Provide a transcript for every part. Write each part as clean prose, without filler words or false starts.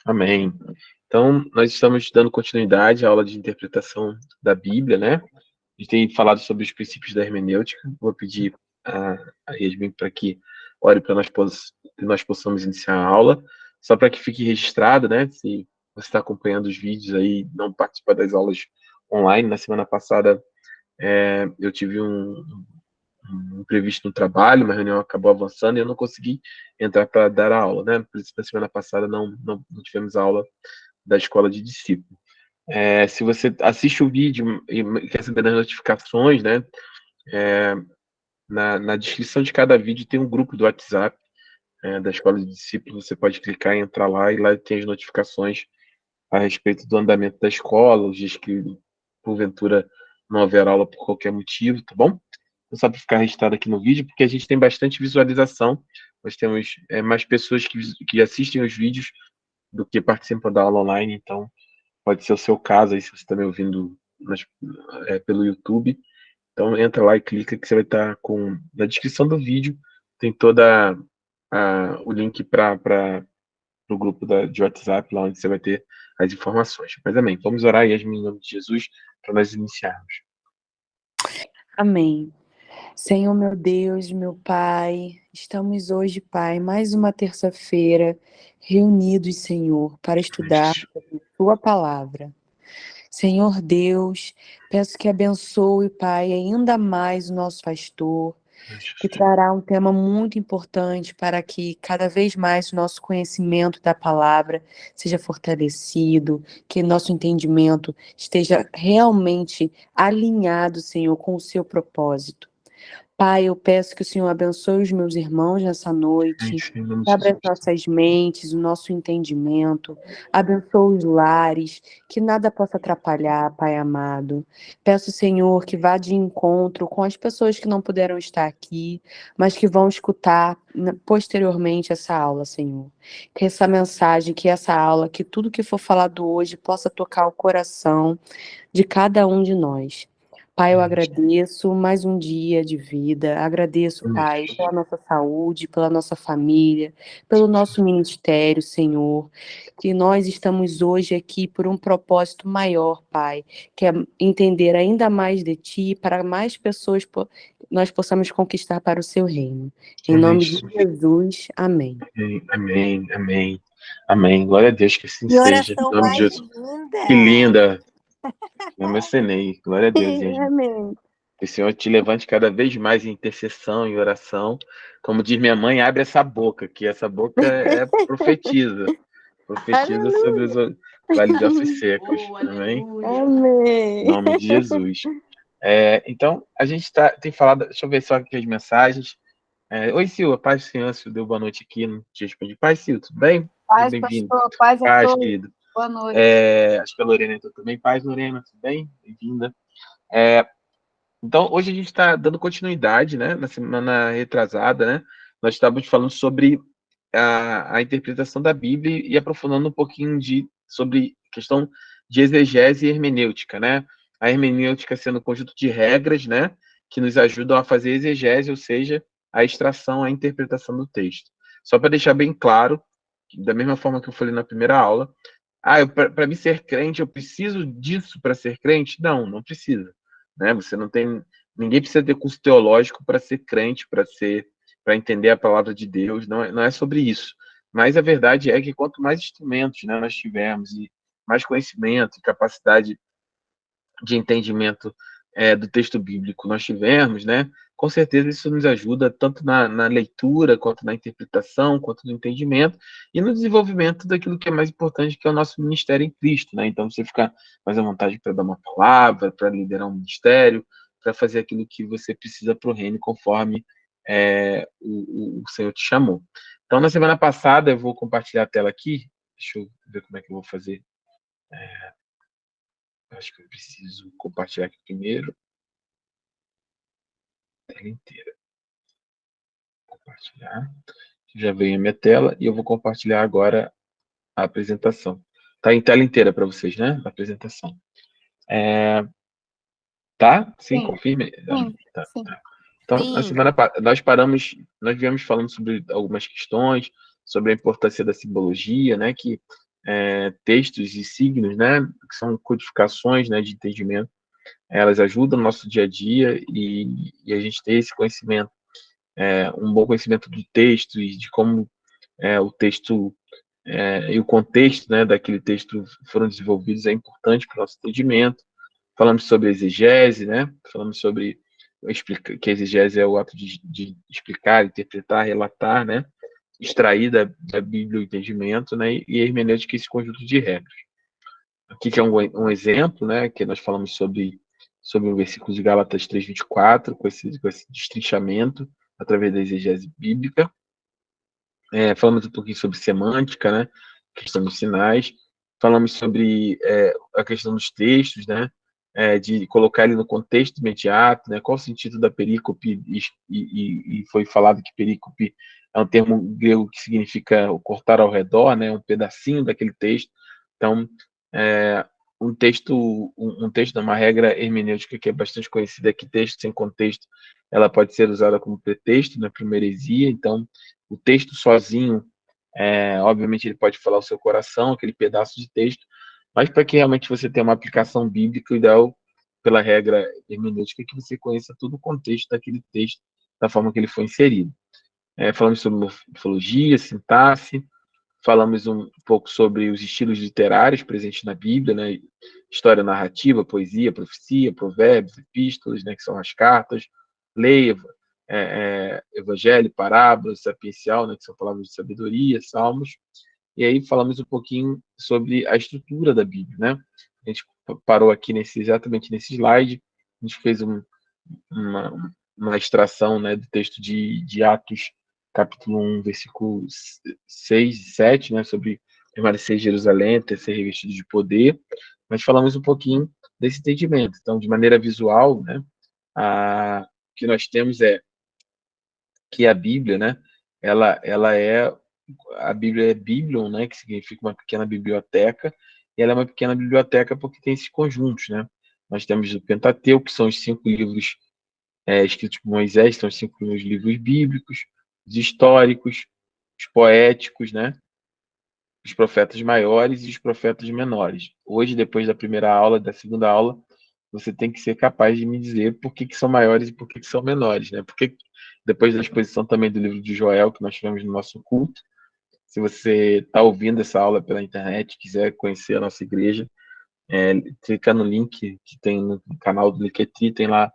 Amém. Então, nós estamos dando continuidade à aula de interpretação da Bíblia, né? A gente tem falado sobre os princípios da hermenêutica. Vou pedir a Yasmin para que ore para nós possamos iniciar a aula, só para que fique registrado, né? Se você está acompanhando os vídeos aí, não participa das aulas online. Na semana passada, eu tive um imprevisto no trabalho, uma reunião acabou avançando e eu não consegui entrar para dar a aula, né? Por isso, na semana passada não tivemos aula da escola de discípulo. Se você assiste o vídeo e quer saber das notificações, né? Na descrição de cada vídeo tem um grupo do WhatsApp da escola de discípulo. Você pode clicar e entrar lá, e lá tem as notificações a respeito do andamento da escola, os dias que porventura não houver aula por qualquer motivo, tá bom? Então, só para ficar registrado aqui no vídeo, porque a gente tem bastante visualização. Nós temos mais pessoas que assistem os vídeos do que participam da aula online, então pode ser o seu caso aí, se você está me ouvindo pelo YouTube. Então entra lá e clica que você vai estar na descrição do vídeo, tem toda o link para o grupo de WhatsApp, lá onde você vai ter as informações. Mas amém. Vamos orar, Yasmin, em nome de Jesus, para nós iniciarmos. Amém. Senhor, meu Deus, meu Pai, estamos hoje, Pai, mais uma terça-feira reunidos, Senhor, para estudar a Tua palavra. Senhor Deus, peço que abençoe, Pai, ainda mais o nosso pastor, que trará um tema muito importante para que cada vez mais o nosso conhecimento da palavra seja fortalecido, que nosso entendimento esteja realmente alinhado, Senhor, com o seu propósito. Pai, eu peço que o Senhor abençoe os meus irmãos nessa noite, abra as nossas mentes, o nosso entendimento, abençoe os lares, que nada possa atrapalhar, Pai amado. Peço, Senhor, que vá de encontro com as pessoas que não puderam estar aqui, mas que vão escutar posteriormente essa aula, Senhor. Que essa mensagem, que essa aula, que tudo que for falado hoje possa tocar o coração de cada um de nós. Pai, eu agradeço mais um dia de vida, agradeço, Pai, pela nossa saúde, pela nossa família, pelo nosso ministério, Senhor, que nós estamos hoje aqui por um propósito maior, Pai, que é entender ainda mais de Ti, para mais pessoas nós possamos conquistar para o Seu reino. Em nome de Jesus, amém. Amém, amém, amém. Glória a Deus, que assim Que seja. oração Em nome de mais Jesus. linda! Que linda! Eu mencionei. Glória a Deus, Yasmin. Amém. Que o Senhor te levante cada vez mais em intercessão e oração. Como diz minha mãe, abre essa boca, que essa boca profetiza. Profetiza sobre os vales de ossos secos. Amém? Amém. Em nome de Jesus. Então, a gente tem falado, deixa eu ver só aqui as mensagens. Oi, Silva, paz do Senhor, Silvio deu boa noite aqui, não te respondi. Paz, Silvio, tudo bem? Paz, Bem-vindo. pastor, paz a Paz, todos. querido. Boa noite. Acho que a Lorena entrou também. Paz, Lorena, tudo bem? Bem-vinda. Então, hoje a gente está dando continuidade, né? Na semana retrasada, né? Nós estávamos falando sobre a interpretação da Bíblia e aprofundando um pouquinho sobre questão de exegese e hermenêutica, né? A hermenêutica sendo um conjunto de regras, né? Que nos ajudam a fazer exegese, ou seja, a extração, a interpretação do texto. Só para deixar bem claro, da mesma forma que eu falei na primeira aula, para mim ser crente, eu preciso disso para ser crente? Não, não precisa. Né? Você não tem, ninguém precisa ter curso teológico para ser crente, para entender a palavra de Deus. Não é sobre isso. Mas a verdade é que quanto mais instrumentos, né, nós tivermos e mais conhecimento e capacidade de entendimento do texto bíblico nós tivermos, né, com certeza isso nos ajuda tanto na leitura, quanto na interpretação, quanto no entendimento e no desenvolvimento daquilo que é mais importante, que é o nosso ministério em Cristo, né? Então, você ficar mais à vontade para dar uma palavra, para liderar um ministério, para fazer aquilo que você precisa para o reino, conforme o Senhor te chamou. Então, na semana passada, eu vou compartilhar a tela aqui. Deixa eu ver como é que eu vou fazer. Acho que eu preciso compartilhar aqui primeiro. A tela inteira. Compartilhar. Já veio a minha tela e eu vou compartilhar agora a apresentação. Está em tela inteira para vocês, né? A apresentação. Tá? Sim, confirme. Tá. Então, na semana nós viemos falando sobre algumas questões, sobre a importância da simbologia, né? Que textos e signos, né, que são codificações, né, de entendimento. Elas ajudam no nosso dia a dia e a gente ter esse conhecimento, um bom conhecimento do texto e de como o texto e o contexto, né, daquele texto foram desenvolvidos é importante para o nosso entendimento. Falamos sobre exegese, né, falamos sobre que a exegese é o ato de explicar, interpretar, relatar, né, extrair da Bíblia o entendimento, né, e a hermenêutica é esse conjunto de regras. Aqui que é um exemplo, né, que nós falamos sobre o versículo de Gálatas 3:24, com esse destrinchamento através da exegese bíblica. Falamos um pouquinho sobre semântica, né, questão dos sinais. Falamos sobre a questão dos textos, né, de colocar ele no contexto imediato, né, qual o sentido da perícope, e foi falado que perícope é um termo grego que significa cortar ao redor, né, um pedacinho daquele texto. Então, é, um texto é uma regra hermenêutica que é bastante conhecida, é que texto sem contexto, ela pode ser usada como pretexto, na primeira heresia. Então, o texto sozinho, obviamente, ele pode falar o seu coração, aquele pedaço de texto, mas para que realmente você tenha uma aplicação bíblica, o ideal, pela regra hermenêutica, é que você conheça todo o contexto daquele texto, da forma que ele foi inserido. Falamos sobre morfologia, sintaxe, falamos um pouco sobre os estilos literários presentes na Bíblia, né? História narrativa, poesia, profecia, provérbios, epístolas, né? Que são as cartas, lei, evangelho, parábolas, sapiencial, né? Que são palavras de sabedoria, salmos. E aí falamos um pouquinho sobre a estrutura da Bíblia, né? A gente parou aqui exatamente nesse slide, a gente fez uma, uma extração, né, do texto de Atos, capítulo 1, versículo 6 e 7, né, sobre permanecer em Jerusalém, ter ser revestido de poder, mas falamos um pouquinho desse entendimento. Então, de maneira visual, né, o que nós temos é que a Bíblia, né, a Bíblia é Biblion, né, que significa uma pequena biblioteca, e ela é uma pequena biblioteca porque tem esses conjuntos, né. Nós temos o Pentateuco, que são os 5 livros escritos por Moisés, são os 5 primeiros livros bíblicos, os históricos, os poéticos, né? Os profetas maiores e os profetas menores. Hoje, depois da primeira aula, da segunda aula, você tem que ser capaz de me dizer por que são maiores e por que são menores, né? Porque depois da exposição também do livro de Joel, que nós tivemos no nosso culto, se você está ouvindo essa aula pela internet, quiser conhecer a nossa igreja, clica no link que tem no canal do Linktree, tem lá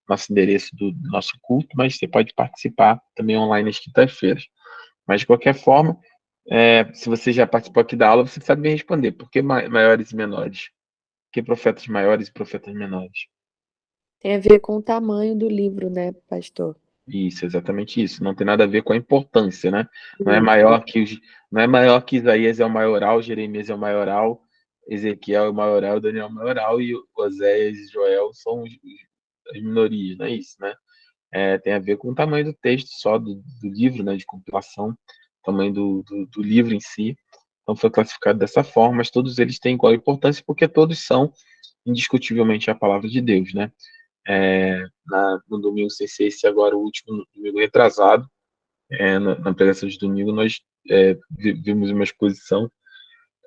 nosso endereço do nosso culto, mas você pode participar também online às quintas-feiras. Mas, de qualquer forma, se você já participou aqui da aula, você sabe me responder. Por que maiores e menores? Por que profetas maiores e profetas menores? Tem a ver com o tamanho do livro, né, pastor? Isso, exatamente isso. Não tem nada a ver com a importância, né? Não é Isso. não é maior que Isaías é o maioral, Jeremias é o maioral, Ezequiel é o maioral, Daniel é o maioral e Oséias e Joel são as minorias, não é isso, né? Tem a ver com o tamanho do texto só do livro, né, de compilação, tamanho do livro em si. Então foi classificado dessa forma, mas todos eles têm igual importância porque todos são indiscutivelmente a palavra de Deus, né? No domingo sem ser esse agora, o último domingo retrasado, na pregação de domingo, nós vimos uma exposição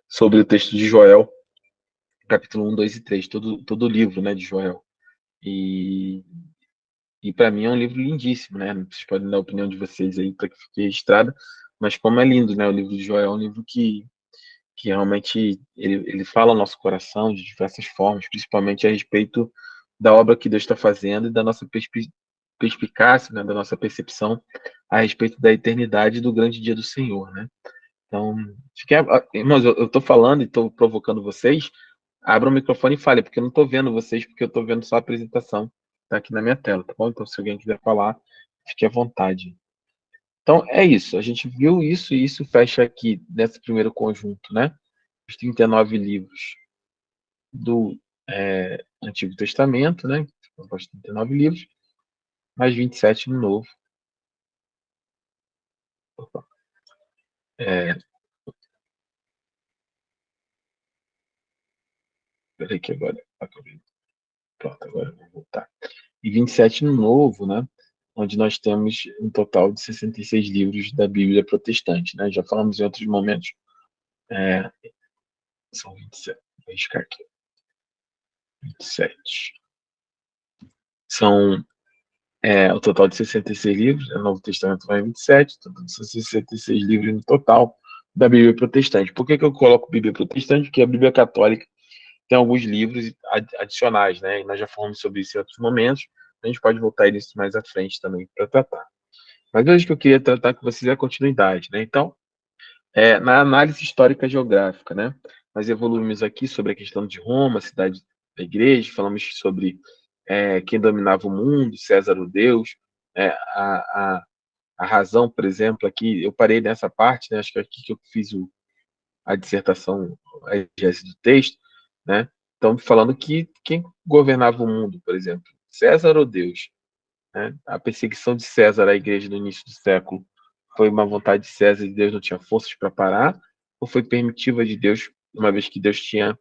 sobre o texto de Joel, capítulo 1, 2 e 3, todo o livro, né, de Joel. E para mim é um livro lindíssimo, né? Vocês podem dar a opinião de vocês aí para que fique registrada, mas como é lindo, né? O livro de Joel é um livro que realmente ele fala ao nosso coração de diversas formas, principalmente a respeito da obra que Deus está fazendo e da nossa perspicácia, né? Da nossa percepção a respeito da eternidade e do grande dia do Senhor, né? Então, irmãos, eu estou falando e estou provocando vocês. Abra o microfone e fale, porque eu não estou vendo vocês, porque eu estou vendo só a apresentação. Está aqui na minha tela, tá bom? Então, se alguém quiser falar, fique à vontade. Então, é isso. A gente viu isso e isso fecha aqui nesse primeiro conjunto, né? Os 39 livros do Antigo Testamento, né? Os 39 livros, mais 27 no Novo. Opa. Peraí que agora acabei. Pronto, agora eu vou voltar. E 27 no Novo, né? Onde nós temos um total de 66 livros da Bíblia protestante, né? Já falamos em outros momentos São 27. Vou riscar aqui. 27. São o total de 66 livros. O Novo Testamento vai em 27. Então, são 66 livros no total da Bíblia Protestante. Por que eu coloco Bíblia Protestante? Porque a Bíblia Católica tem alguns livros adicionais, né? E nós já falamos sobre isso em outros momentos. A gente pode voltar a isso mais à frente também para tratar. Mas hoje que eu queria tratar com vocês é a continuidade, né? Então, na análise histórica geográfica, né? Nós evoluímos aqui sobre a questão de Roma, cidade da igreja, falamos sobre quem dominava o mundo, César o Deus, a razão, por exemplo, aqui, eu parei nessa parte, né? Acho que é aqui que eu fiz a dissertação, a exegese do texto, né? Então, falando que quem governava o mundo, por exemplo, César ou Deus, né? A perseguição de César à igreja no início do século foi uma vontade de César e Deus não tinha forças para parar, ou foi permitiva de Deus, uma vez que Deus tinha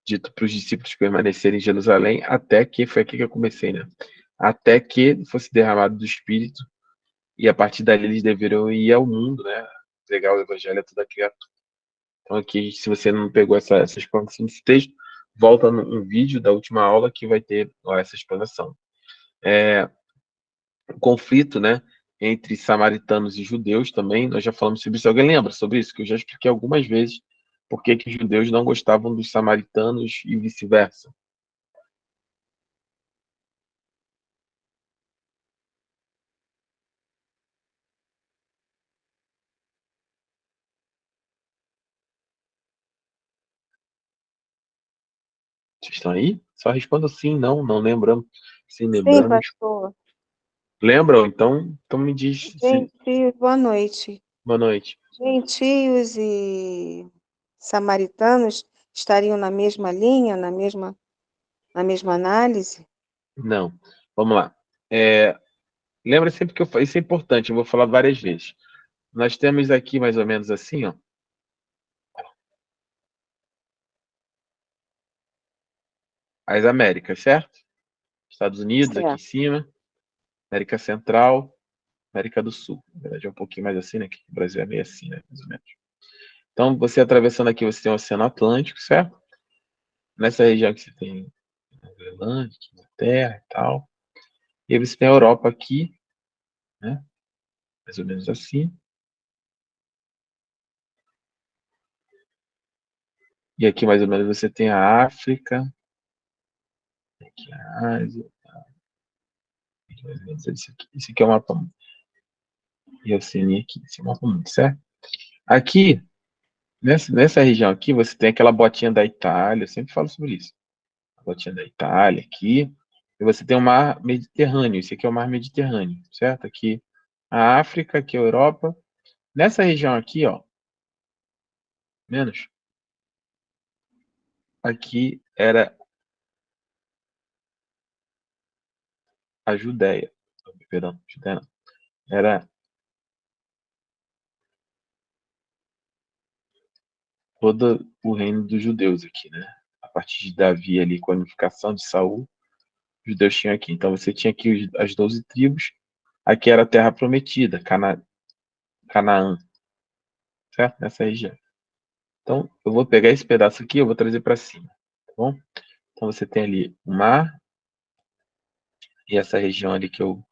dito para os discípulos permanecerem em Jerusalém, até que, foi aqui que eu comecei, né? Até que fosse derramado do Espírito, e a partir dali eles deveriam ir ao mundo, né? Pregar o evangelho a toda criatura. Então aqui, se você não pegou essa explanação desse texto, volta no vídeo da última aula que vai ter essa explanação. O conflito, né, entre samaritanos e judeus também, nós já falamos sobre isso. Alguém lembra sobre isso? Que eu já expliquei algumas vezes por que os judeus não gostavam dos samaritanos e vice-versa. Vocês estão aí? Só responda sim, não, não lembramos. Sim, Sim, lembramos. pastor. Lembram? Então me diz se... Gentios, boa noite. Boa noite. Gentios e samaritanos estariam na mesma linha, na mesma análise? Não. Vamos lá. Lembra sempre que eu falei, isso é importante, eu vou falar várias vezes. Nós temos aqui mais ou menos assim, ó, as Américas, certo? Estados Unidos aqui em Certo. cima, América Central, América do Sul. Na verdade é um pouquinho mais assim, né? Que o Brasil é meio assim, né? Mais ou menos. Então, você atravessando aqui, você tem o Oceano Atlântico, certo? Nessa região que você tem a Groenlândia, Inglaterra e tal. E aí você tem a Europa aqui, né? Mais ou menos assim. E aqui mais ou menos você tem a África, aqui a Ásia, aqui mais ou menos isso aqui. Esse aqui é o mapa mundo. E a Oceania aqui, esse é o mapa mundo, certo? Aqui, nessa região aqui, você tem aquela botinha da Itália, eu sempre falo sobre isso. A botinha da Itália aqui. E você tem o mar Mediterrâneo, esse aqui é o mar Mediterrâneo, certo? Aqui a África, aqui a Europa. Nessa região aqui, ó, menos, aqui era a Judéia. Perdão, Judéia não. Era todo o reino dos judeus aqui, né? A partir de Davi ali, com a unificação de Saul, os judeus tinham aqui. Então você tinha aqui as 12 tribos. Aqui era a terra prometida, Canaã, certo? Nessa região. Então, eu vou pegar esse pedaço aqui, eu vou trazer para cima, tá bom? Então você tem ali o mar e essa região ali que eu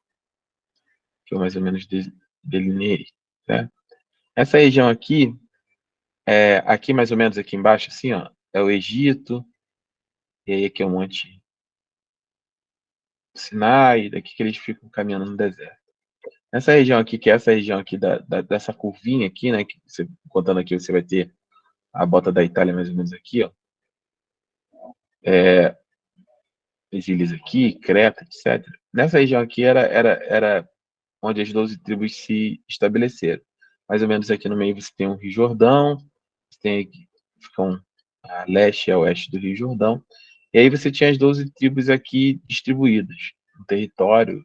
mais ou menos delineei, certo? Essa região aqui, aqui mais ou menos aqui embaixo, assim, ó, é o Egito, e aí aqui é o Monte Sinai, daqui que eles ficam caminhando no deserto. Essa região aqui, que é essa região aqui dessa curvinha aqui, né, que você, contando aqui, você vai ter a bota da Itália mais ou menos aqui, ó, as ilhas aqui, Creta, etc. Nessa região aqui era onde as 12 tribos se estabeleceram. Mais ou menos aqui no meio você tem o Rio Jordão, você tem aqui, ficam a leste e a oeste do Rio Jordão, e aí você tinha as 12 tribos aqui distribuídas, no território,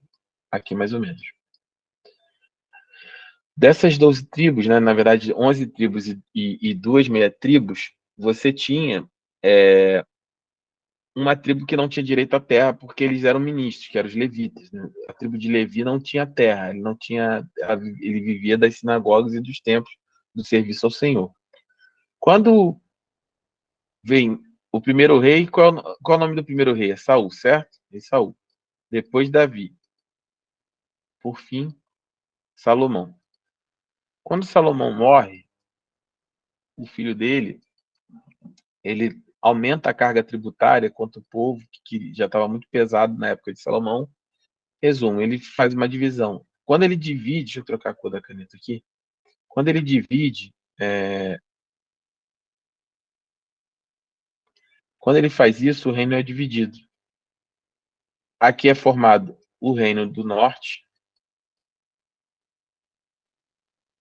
aqui mais ou menos. Dessas 12 tribos, né, na verdade 11 tribos e duas meia-tribos, você tinha uma tribo que não tinha direito à terra porque eles eram ministros, que eram os levitas, né? A tribo de Levi não tinha terra, ele não tinha, ele vivia das sinagogas e dos templos do serviço ao Senhor. Quando vem o primeiro rei. Qual é o nome do primeiro rei? É Saul, certo? Rei Saul. Depois Davi. Por fim, Salomão. Quando Salomão morre, o filho dele, ele aumenta a carga tributária contra o povo, que já estava muito pesado na época de Salomão. Resumo, ele faz uma divisão. Quando ele divide, deixa eu trocar a cor da caneta aqui. Quando ele divide, quando ele faz isso, o reino é dividido. Aqui é formado o reino do norte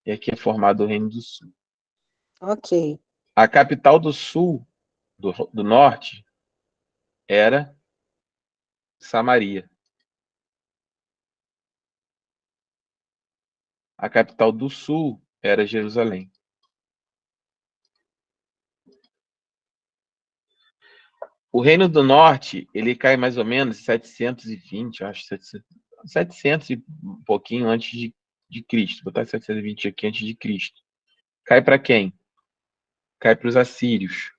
e aqui é formado o reino do sul. Ok. A capital do sul, do norte, era Samaria. A capital do sul era Jerusalém. O reino do norte, ele cai mais ou menos 720, acho, 700 e um pouquinho antes de Cristo. Vou botar 720 aqui antes de Cristo. Cai para quem? Cai para os assírios.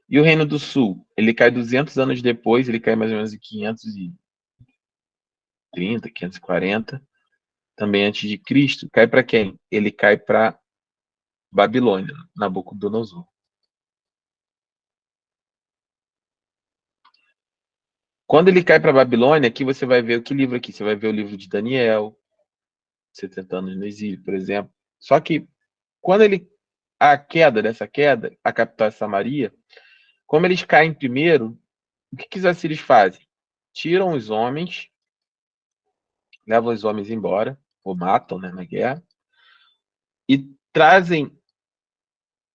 E o reino do sul, ele cai 200 anos depois, ele cai mais ou menos em 530, 540, também antes de Cristo. Cai para quem? Ele cai para Babilônia, Nabucodonosor. Quando ele cai para Babilônia, aqui você vai ver o que livro aqui? Você vai ver o livro de Daniel, 70 anos no exílio, por exemplo. Só que quando a queda dessa queda, a capital é Samaria, como eles caem primeiro, o que os assírios fazem? Tiram os homens, levam os homens embora, ou matam, né, na guerra, e trazem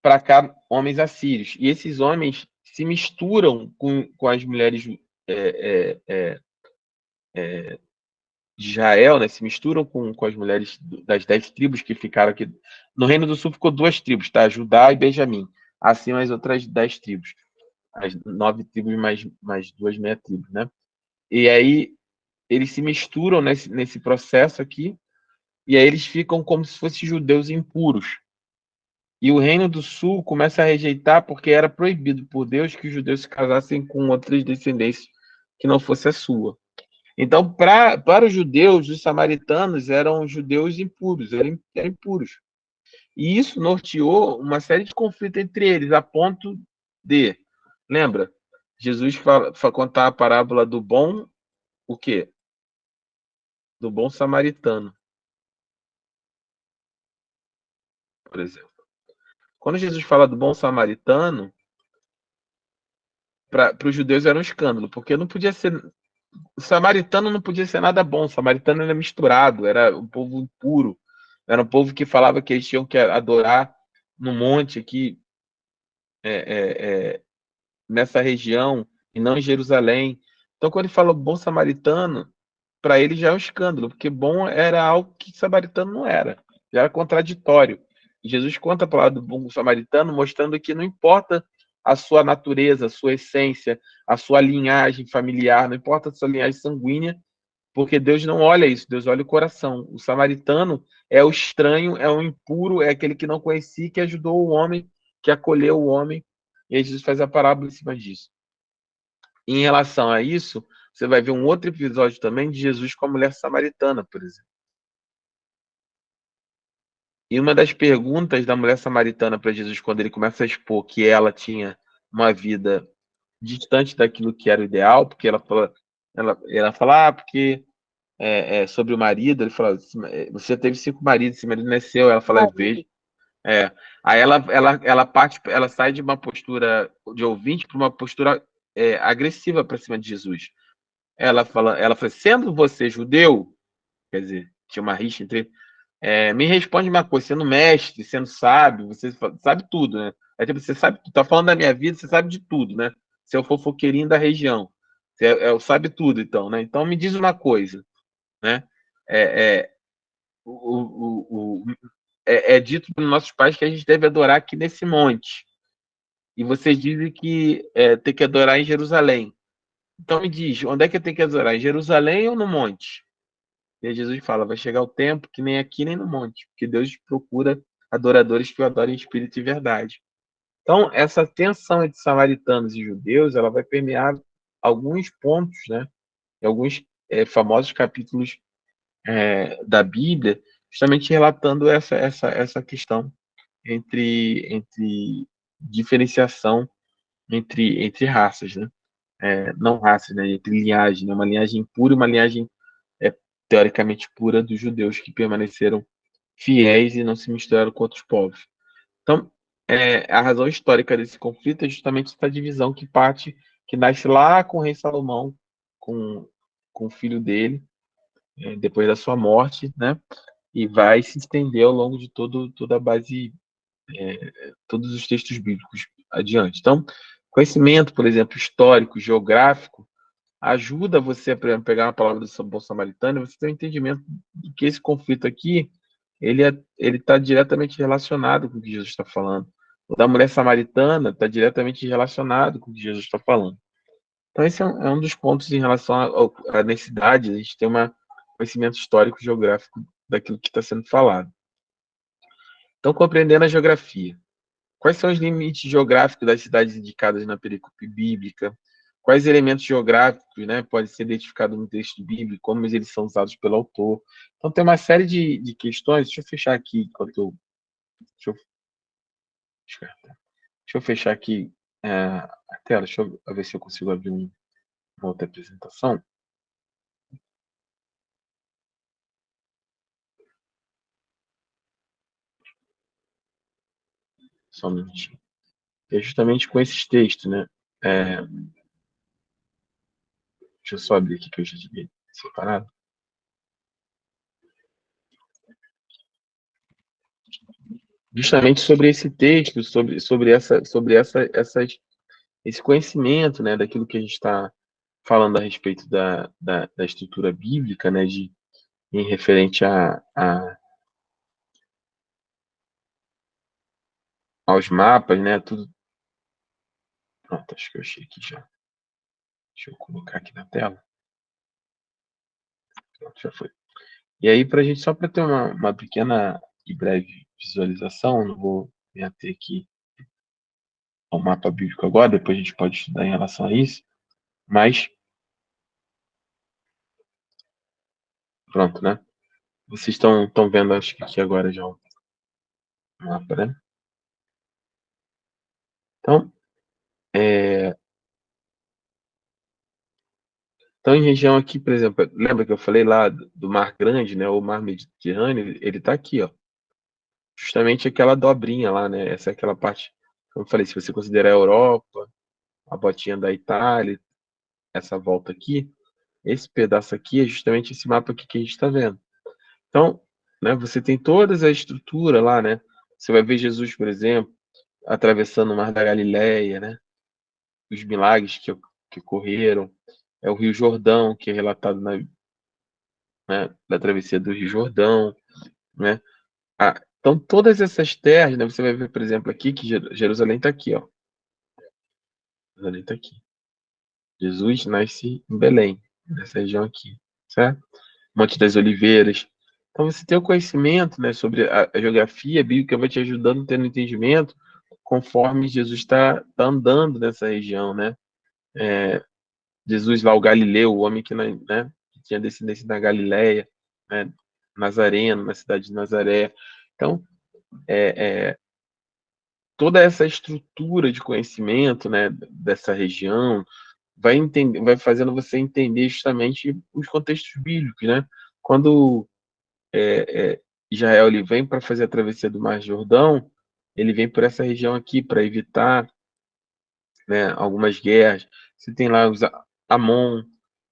para cá homens assírios. E esses homens se misturam com as mulheres de Israel, né? Se misturam com as mulheres das 10 tribos que ficaram aqui. No Reino do Sul ficou 2 tribos, tá? Judá e Benjamim. Assim as outras 10 tribos. As 9 tribos mais 2 meia tribos, né? E aí eles se misturam nesse processo aqui, e aí eles ficam como se fossem judeus impuros. E o Reino do Sul começa a rejeitar porque era proibido por Deus que os judeus se casassem com outras descendências que não fosse a sua. Então, para os judeus, os samaritanos eram judeus impuros, eram impuros. E isso norteou uma série de conflitos entre eles, a ponto de, lembra, Jesus fala contar a parábola do bom, o quê? Do bom samaritano, por exemplo. Quando Jesus fala do bom samaritano, para os judeus era um escândalo, porque não podia ser. O samaritano não podia ser nada bom, o samaritano era misturado, era um povo impuro, era um povo que falava que eles tinham que adorar no monte aqui, nessa região, e não em Jerusalém. Então, quando ele fala bom samaritano, para ele já é um escândalo, porque bom era algo que samaritano não era, já era contraditório. E Jesus conta a palavra do bom samaritano, mostrando que não importa a sua natureza, a sua essência, a sua linhagem familiar, não importa a sua linhagem sanguínea, porque Deus não olha isso, Deus olha o coração. O samaritano é o estranho, é o impuro, é aquele que não conhecia, que ajudou o homem, que acolheu o homem. E aí Jesus faz a parábola em cima disso. Em relação a isso, você vai ver um outro episódio também de Jesus com a mulher samaritana, por exemplo. E uma das perguntas da mulher samaritana para Jesus, quando ele começa a expor que ela tinha uma vida distante daquilo que era o ideal, porque ela fala, porque sobre o marido, ele fala, você já teve 5 maridos, esse marido não é seu, ela fala, eu vejo. Aí ela parte, ela sai de uma postura de ouvinte para uma postura agressiva para cima de Jesus. Ela fala, sendo você judeu, quer dizer, tinha uma rixa entre. Me responde uma coisa, sendo mestre, sendo sábio, você sabe tudo, né? Aí tipo, você sabe, tá falando da minha vida, você sabe de tudo, né? Você é o fofoqueirinho da região. Você sabe tudo, então, né? Então me diz uma coisa, né? É, é, é dito pelos nossos pais que a gente deve adorar aqui nesse monte. E vocês dizem que tem que adorar em Jerusalém. Então me diz, onde é que eu tenho que adorar? Em Jerusalém ou no monte? E aí Jesus fala, vai chegar o tempo que nem aqui nem no monte, porque Deus procura adoradores que o adoram em espírito e verdade. Então, essa tensão entre samaritanos e judeus, ela vai permear alguns pontos, né? Em alguns famosos capítulos da Bíblia, justamente relatando essa questão entre diferenciação entre raças, né? Não raças, né? Entre linhagem, né? Uma linhagem pura e uma linhagem teoricamente pura dos judeus que permaneceram fiéis e não se misturaram com outros povos. Então, a razão histórica desse conflito é justamente essa divisão que nasce lá com o rei Salomão, com o filho dele, depois da sua morte, né? E vai se estender ao longo de toda a base, todos os textos bíblicos adiante. Então, conhecimento, por exemplo, histórico, geográfico, ajuda você a pegar uma palavra do bom samaritano, você tem um entendimento de que esse conflito aqui, ele está diretamente relacionado com o que Jesus está falando. O da mulher samaritana está diretamente relacionado com o que Jesus está falando. Então, esse é um dos pontos em relação à necessidade de a gente ter um conhecimento histórico e geográfico daquilo que está sendo falado. Então, compreendendo a geografia. Quais são os limites geográficos das cidades indicadas na perícope bíblica? Quais elementos geográficos, né, podem ser identificados no texto bíblico? Como eles são usados pelo autor? Então, tem uma série de questões. Deixa eu fechar aqui enquanto eu. Deixa eu, deixa eu fechar aqui a tela. Deixa eu ver se eu consigo abrir uma outra apresentação. Só um minutinho. É justamente com esses textos, né? Deixa eu só abrir aqui que eu já tinha separado. Justamente sobre esse texto, sobre esse conhecimento, né, daquilo que a gente está falando a respeito da estrutura bíblica, né, em referente aos mapas, né, tudo. Pronto, acho que eu achei aqui já. Deixa eu colocar aqui na tela. Pronto, já foi. E aí, só para ter uma pequena e breve visualização, não vou me ater aqui ao mapa bíblico agora, depois a gente pode estudar em relação a isso, mas pronto, né? Vocês estão vendo, acho que aqui agora já o mapa, né? Então, em região aqui, por exemplo, lembra que eu falei lá do Mar Grande, né? O Mar Mediterrâneo, ele está aqui, ó. Justamente aquela dobrinha lá, né? Essa é aquela parte, como eu falei, se você considerar a Europa, a botinha da Itália, essa volta aqui, esse pedaço aqui é justamente esse mapa aqui que a gente está vendo. Então, né, você tem toda a estrutura lá, né? Você vai ver Jesus, por exemplo, atravessando o Mar da Galileia, né? Os milagres que ocorreram. É o Rio Jordão, que é relatado da travessia do Rio Jordão, né? Então, todas essas terras, né? Você vai ver, por exemplo, aqui que Jerusalém está aqui, ó. Jerusalém está aqui. Jesus nasce em Belém, nessa região aqui, certo? Monte das Oliveiras. Então, você tem o conhecimento, né, sobre a geografia bíblica, vai te ajudando a ter um entendimento conforme Jesus está andando nessa região, né? Jesus lá, o Galileu, o homem que tinha descendência da Galileia, né? Nazareno, na cidade de Nazaré. Então, toda essa estrutura de conhecimento, né, dessa região vai fazendo você entender justamente os contextos bíblicos, né? Quando Israel ele vem para fazer a travessia do Mar Jordão, ele vem por essa região aqui para evitar, né, algumas guerras. Você tem lá os Amon,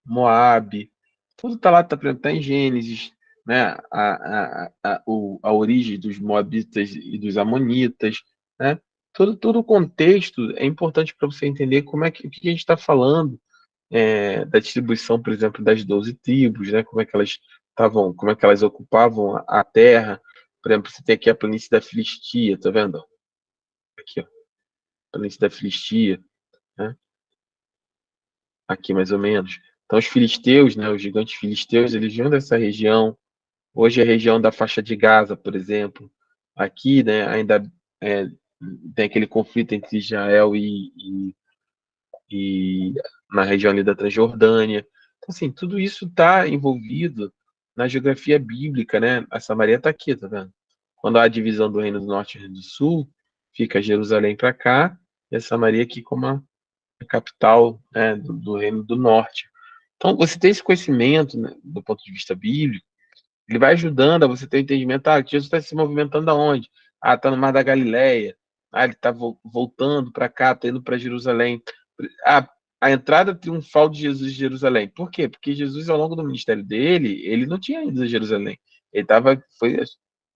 Moabe, tudo está lá, tá em Gênesis, né? A origem dos Moabitas e dos Amonitas, né? Todo o contexto é importante para você entender o que a gente está falando, da distribuição, por exemplo, das 12 tribos, né? Como é que elas ocupavam a terra. Por exemplo, você tem aqui a planície da Filistia, tá vendo? Aqui, ó, planície da Filistia, né? Aqui mais ou menos. Então, os filisteus, né? Os gigantes filisteus, eles vinham dessa região. Hoje é a região da faixa de Gaza, por exemplo, aqui, né, ainda tem aquele conflito entre Israel e na região ali da Transjordânia. Então, assim, tudo isso está envolvido na geografia bíblica, né? A Samaria está aqui, tá vendo? Quando há a divisão do Reino do Norte e Reino do Sul, fica Jerusalém para cá e a Samaria aqui como a capital, né, do Reino do Norte. Então, você tem esse conhecimento, né, do ponto de vista bíblico, ele vai ajudando a você ter o entendimento, Jesus está se movimentando aonde? Está no Mar da Galileia. Ele está voltando para cá, está indo para Jerusalém. A entrada triunfal de Jesus em Jerusalém. Por quê? Porque Jesus, ao longo do ministério dele, ele não tinha ido a Jerusalém. Foi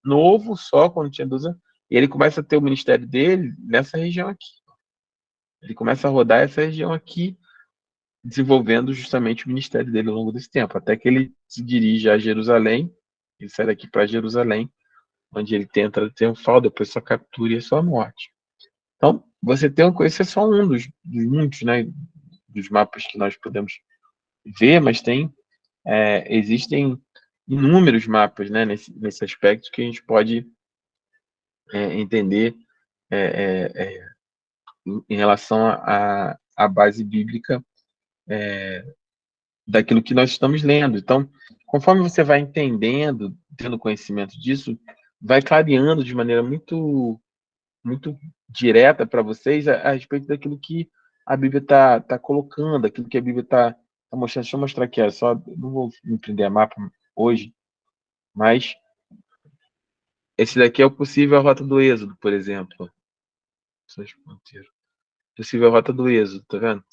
novo só quando tinha 12 anos. E ele começa a ter o ministério dele nessa região aqui. Ele começa a rodar essa região aqui, desenvolvendo justamente o ministério dele ao longo desse tempo, até que ele se dirige a Jerusalém. Ele sai daqui para Jerusalém, onde ele tenta triunfal, depois sua captura e a sua morte. Então, você tem esse é só um dos muitos, né, dos mapas que nós podemos ver, mas existem inúmeros mapas, né, nesse aspecto que a gente pode entender em relação à base bíblica daquilo que nós estamos lendo. Então, conforme você vai entendendo, tendo conhecimento disso, vai clareando de maneira muito, muito direta para vocês a respeito daquilo que a Bíblia está colocando, aquilo que a Bíblia está mostrando. Deixa eu mostrar aqui, só não vou me prender a mapa hoje, mas esse daqui é o possível rota do Êxodo, por exemplo. Possível rota do Êxodo, tá vendo?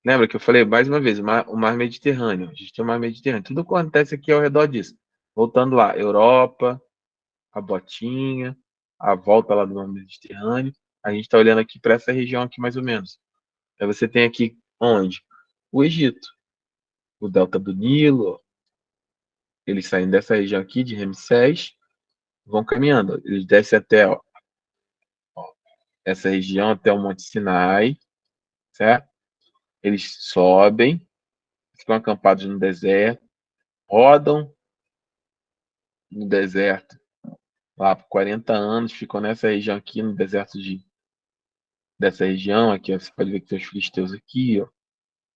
Lembra que eu falei mais uma vez, o mar Mediterrâneo. A gente tem o mar Mediterrâneo. Tudo acontece aqui ao redor disso. Voltando lá, Europa, a botinha, a volta lá do mar Mediterrâneo. A gente está olhando aqui para essa região aqui mais ou menos. Aí você tem aqui onde? O Egito, o delta do Nilo. Eles saem dessa região aqui de Ramsés, vão caminhando. Eles descem até essa região, até o Monte Sinai, certo? Eles sobem, ficam acampados no deserto, rodam no deserto lá por 40 anos, ficam nessa região aqui, no deserto dessa região aqui, ó, você pode ver que tem os filisteus aqui, ó,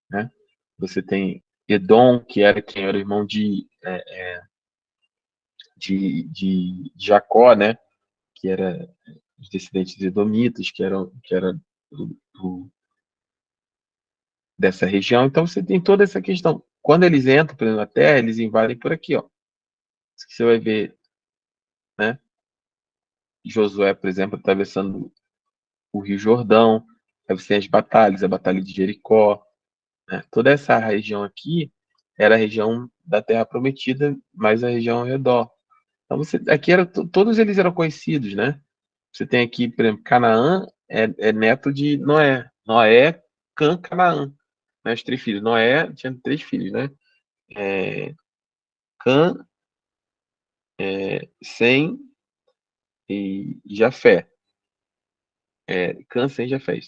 né? Você tem Edom, que era quem era irmão de Jacó, né? Que era os descendentes edomitas, que era dessa região. Então você tem toda essa questão. Quando eles entram, por exemplo, na terra, eles invadem por aqui, ó. Você vai ver, né? Josué, por exemplo, atravessando o Rio Jordão. Aí você tem as batalhas, a Batalha de Jericó, né? Toda essa região aqui era a região da Terra Prometida, mais a região ao redor. Então aqui todos eles eram conhecidos, né? Você tem aqui, por exemplo, Canaã é neto de Noé. Noé, Cã, Canaã. Né? Os três filhos. Noé tinha três filhos, né? Cã, Sem e Jafé. Cã, Sem e Jafé.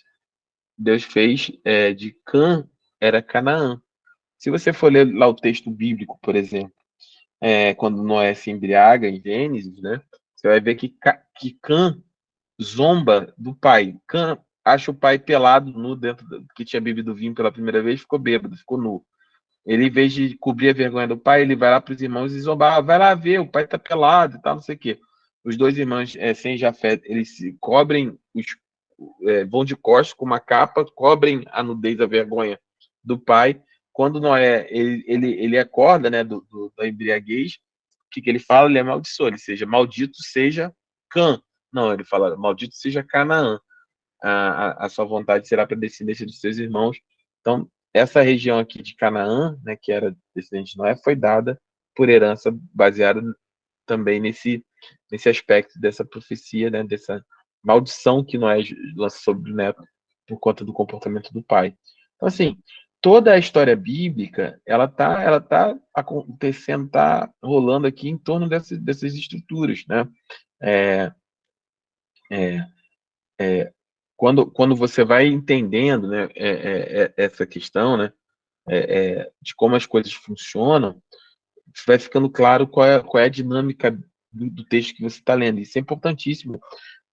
Deus fez de Cã, era Canaã. Se você for ler lá o texto bíblico, por exemplo, quando Noé se embriaga em Gênesis, né? Você vai ver que Cã zomba do pai. Cã acha o pai pelado, nu, que tinha bebido vinho pela primeira vez, ficou bêbado, ficou nu. Ele, em vez de cobrir a vergonha do pai, ele vai lá para os irmãos e zombar. Vai lá ver, o pai tá pelado e tal, não sei o quê. Os dois irmãos, sem Jafé, eles se cobrem, vão de costas com uma capa, cobrem a nudez, a vergonha do pai. Quando Noé, ele acorda, né, da embriaguez, o que ele fala? Ele amaldiçoa, ele seja, maldito seja Cã. Não, ele fala, maldito seja Canaã. A sua vontade será para a descendência dos seus irmãos. Então, essa região aqui de Canaã, né, que era descendente de Noé, foi dada por herança baseada também nesse aspecto dessa profecia, né, dessa maldição que Noé lança sobre o neto por conta do comportamento do pai. Então, assim, toda a história bíblica, ela tá acontecendo, tá rolando aqui em torno dessas estruturas, né? É, é, quando você vai entendendo, né, essa questão, né, de como as coisas funcionam, vai ficando claro qual é a dinâmica do texto que você está lendo. Isso é importantíssimo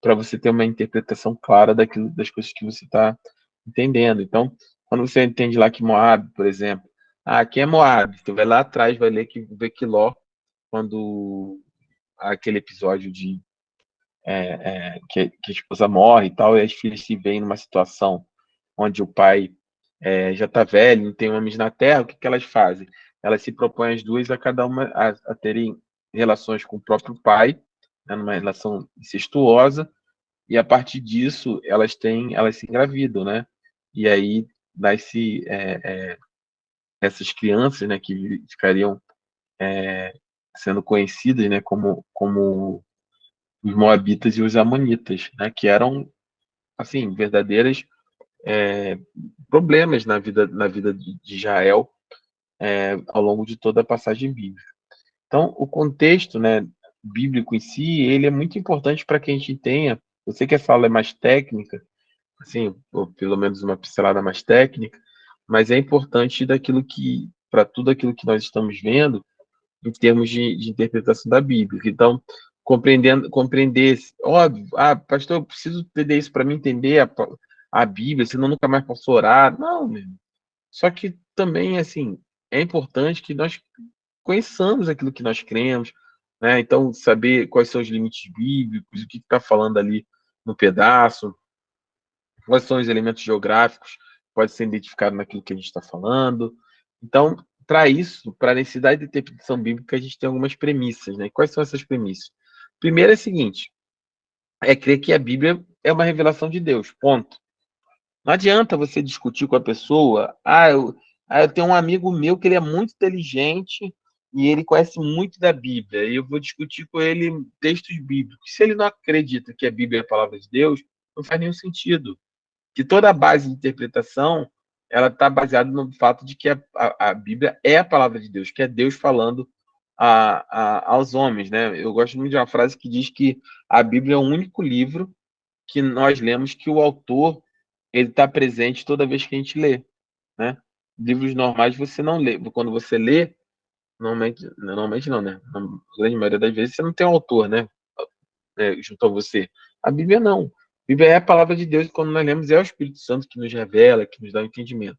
para você ter uma interpretação clara das coisas que você está entendendo. Então, quando você entende lá que Moab, por exemplo, quem é Moab? Você vai lá atrás, vai ler que vê Quiló, quando aquele episódio de que a esposa morre e tal, e as filhas se veem numa situação onde o pai já está velho, não tem homens na terra, o que, que elas fazem? Elas se propõem as duas a cada uma a terem relações com o próprio pai, né, numa relação incestuosa, e a partir disso elas se engravidam, né? E aí nasce essas crianças, né, que ficariam sendo conhecidas, né, como os moabitas e os amonitas, né, que eram assim verdadeiras problemas na vida de Israel ao longo de toda a passagem bíblica. Então, o contexto, né, bíblico em si, ele é muito importante para que a gente tenha. Eu sei que essa aula é mais técnica, assim, ou pelo menos uma pincelada mais técnica, mas é importante para tudo aquilo que nós estamos vendo em termos de interpretação da Bíblia. Então, compreender, óbvio, pastor, eu preciso entender isso para mim entender a Bíblia, senão nunca mais posso orar. Não, meu. Só que também, assim, é importante que nós conheçamos aquilo que nós cremos, né? Então, saber quais são os limites bíblicos, o que está falando ali no pedaço, quais são os elementos geográficos que pode ser identificado naquilo que a gente está falando. Então, para isso, para a necessidade de interpretação bíblica, a gente tem algumas premissas, né? Quais são essas premissas? Primeiro é a seguinte: crer que a Bíblia é uma revelação de Deus, ponto. Não adianta você discutir com a pessoa. Eu tenho um amigo meu que ele é muito inteligente e ele conhece muito da Bíblia. E eu vou discutir com ele textos bíblicos. Se ele não acredita que a Bíblia é a palavra de Deus, não faz nenhum sentido. Que toda a base de interpretação ela está baseada no fato de que a Bíblia é a palavra de Deus, que é Deus falando aos homens, né? Eu gosto muito de uma frase que diz que a Bíblia é o único livro que nós lemos que o autor ele está presente toda vez que a gente lê, né? Livros normais você não lê. Quando você lê, normalmente não, né? Na grande maioria das vezes você não tem um autor, né? Junto a você. A Bíblia não. A Bíblia é a palavra de Deus e quando nós lemos é o Espírito Santo que nos revela, que nos dá o entendimento.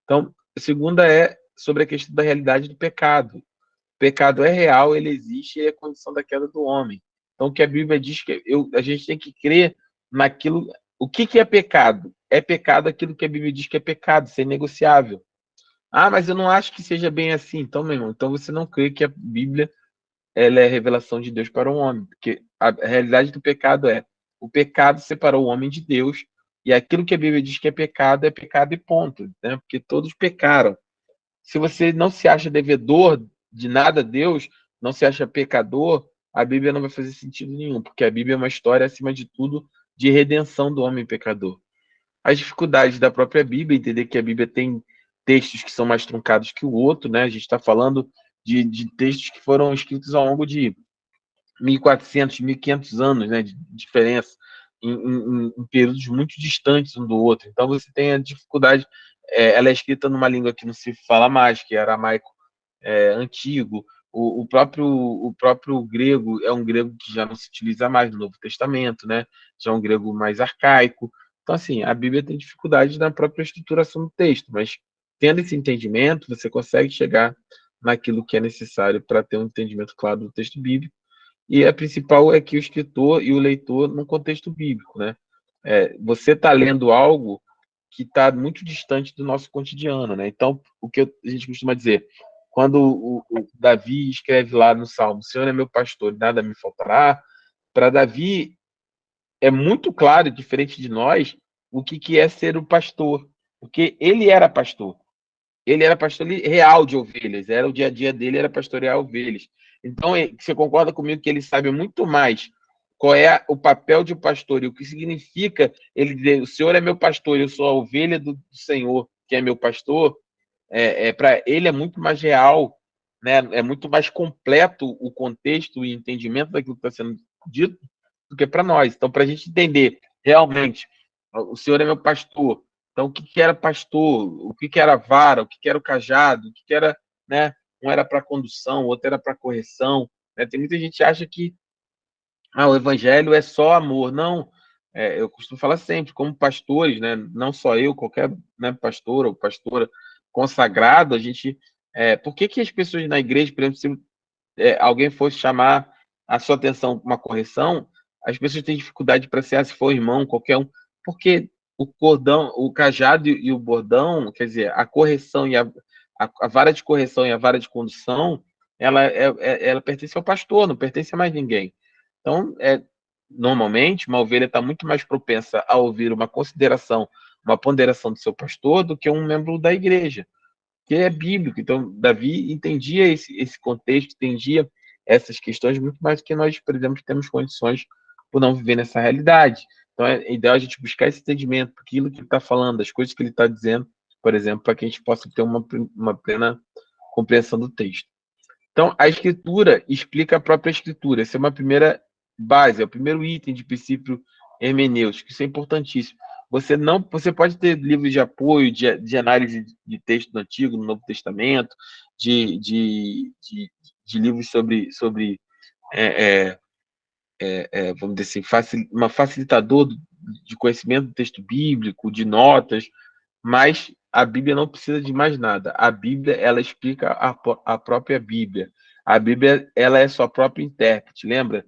Então, a segunda é sobre a questão da realidade do pecado. O pecado é real, ele existe e é a condição da queda do homem. Então, o que a Bíblia diz que a gente tem que crer naquilo. O que é pecado? É pecado aquilo que a Bíblia diz que é pecado, isso é negociável. Mas eu não acho que seja bem assim. Então, meu irmão, então você não crê que a Bíblia ela é a revelação de Deus para o homem, porque a realidade do pecado o pecado separou o homem de Deus, e aquilo que a Bíblia diz que é pecado e ponto, né? Porque todos pecaram. Se você não se acha devedor de nada a Deus, não se acha pecador, a Bíblia não vai fazer sentido nenhum, porque a Bíblia é uma história, acima de tudo, de redenção do homem pecador. As dificuldades da própria Bíblia, entender que a Bíblia tem textos que são mais truncados que o outro, né? A gente está falando de textos que foram escritos ao longo de 1.400, 1.500 anos, né, de diferença, em períodos muito distantes um do outro. Então você tem a dificuldade, ela é escrita numa língua que não se fala mais, que é aramaico antigo. O próprio grego é um grego que já não se utiliza mais no Novo Testamento, né? Já é um grego mais arcaico. Então, assim, a Bíblia tem dificuldade na própria estruturação do texto, mas tendo esse entendimento, você consegue chegar naquilo que é necessário para ter um entendimento claro do texto bíblico. E a principal é que o escritor e o leitor, num contexto bíblico, né? Você está lendo algo que está muito distante do nosso cotidiano, né? Então, o que a gente costuma dizer, quando o Davi escreve lá no Salmo, o Senhor é meu pastor, nada me faltará, para Davi é muito claro, diferente de nós, o que é ser o pastor, porque ele era pastor. Ele era pastor real de ovelhas, era o dia a dia dele, era pastorear ovelhas. Então, você concorda comigo que ele sabe muito mais qual é o papel de um pastor e o que significa ele dizer: o Senhor é meu pastor, eu sou a ovelha do Senhor, que é meu pastor. Para ele é muito mais real, né? É muito mais completo o contexto e entendimento daquilo que está sendo dito do que para nós. Então, para a gente entender realmente, o Senhor é meu pastor. Então, o que era pastor, o que era vara, o que era o cajado, o que era, né? Um era para condução, o outro era para correção. né? Tem muita gente que acha que o evangelho é só amor. Não, eu costumo falar sempre, como pastores, né? Não só eu, qualquer, né, pastor ou pastora consagrado, a gente... por que que as pessoas na igreja, por exemplo, se alguém fosse chamar a sua atenção para uma correção, as pessoas têm dificuldade para ser, se for irmão, qualquer um, porque o cordão, o cajado e o bordão, quer dizer, a correção e a vara de correção e a vara de condução, ela pertence ao pastor, não pertence a mais ninguém. Então, normalmente, uma ovelha está muito mais propensa a ouvir uma consideração, uma ponderação do seu pastor do que um membro da igreja, que é bíblico. Então, Davi entendia esse contexto, entendia essas questões muito mais do que nós, por exemplo, temos condições por não viver nessa realidade. Então, é ideal a gente buscar esse entendimento, aquilo que ele está falando, as coisas que ele está dizendo, por exemplo, para que a gente possa ter uma plena compreensão do texto. Então, a escritura explica a própria escritura. Essa é uma primeira base, é o primeiro item de princípio hermenêutico. Isso é importantíssimo. Você pode ter livros de apoio, de análise de texto do Antigo, no Novo Testamento, de livros sobre vamos dizer assim, uma facilitador de conhecimento do texto bíblico, de notas, mas a Bíblia não precisa de mais nada. A Bíblia, ela explica a própria Bíblia. A Bíblia, ela é sua própria intérprete. Lembra?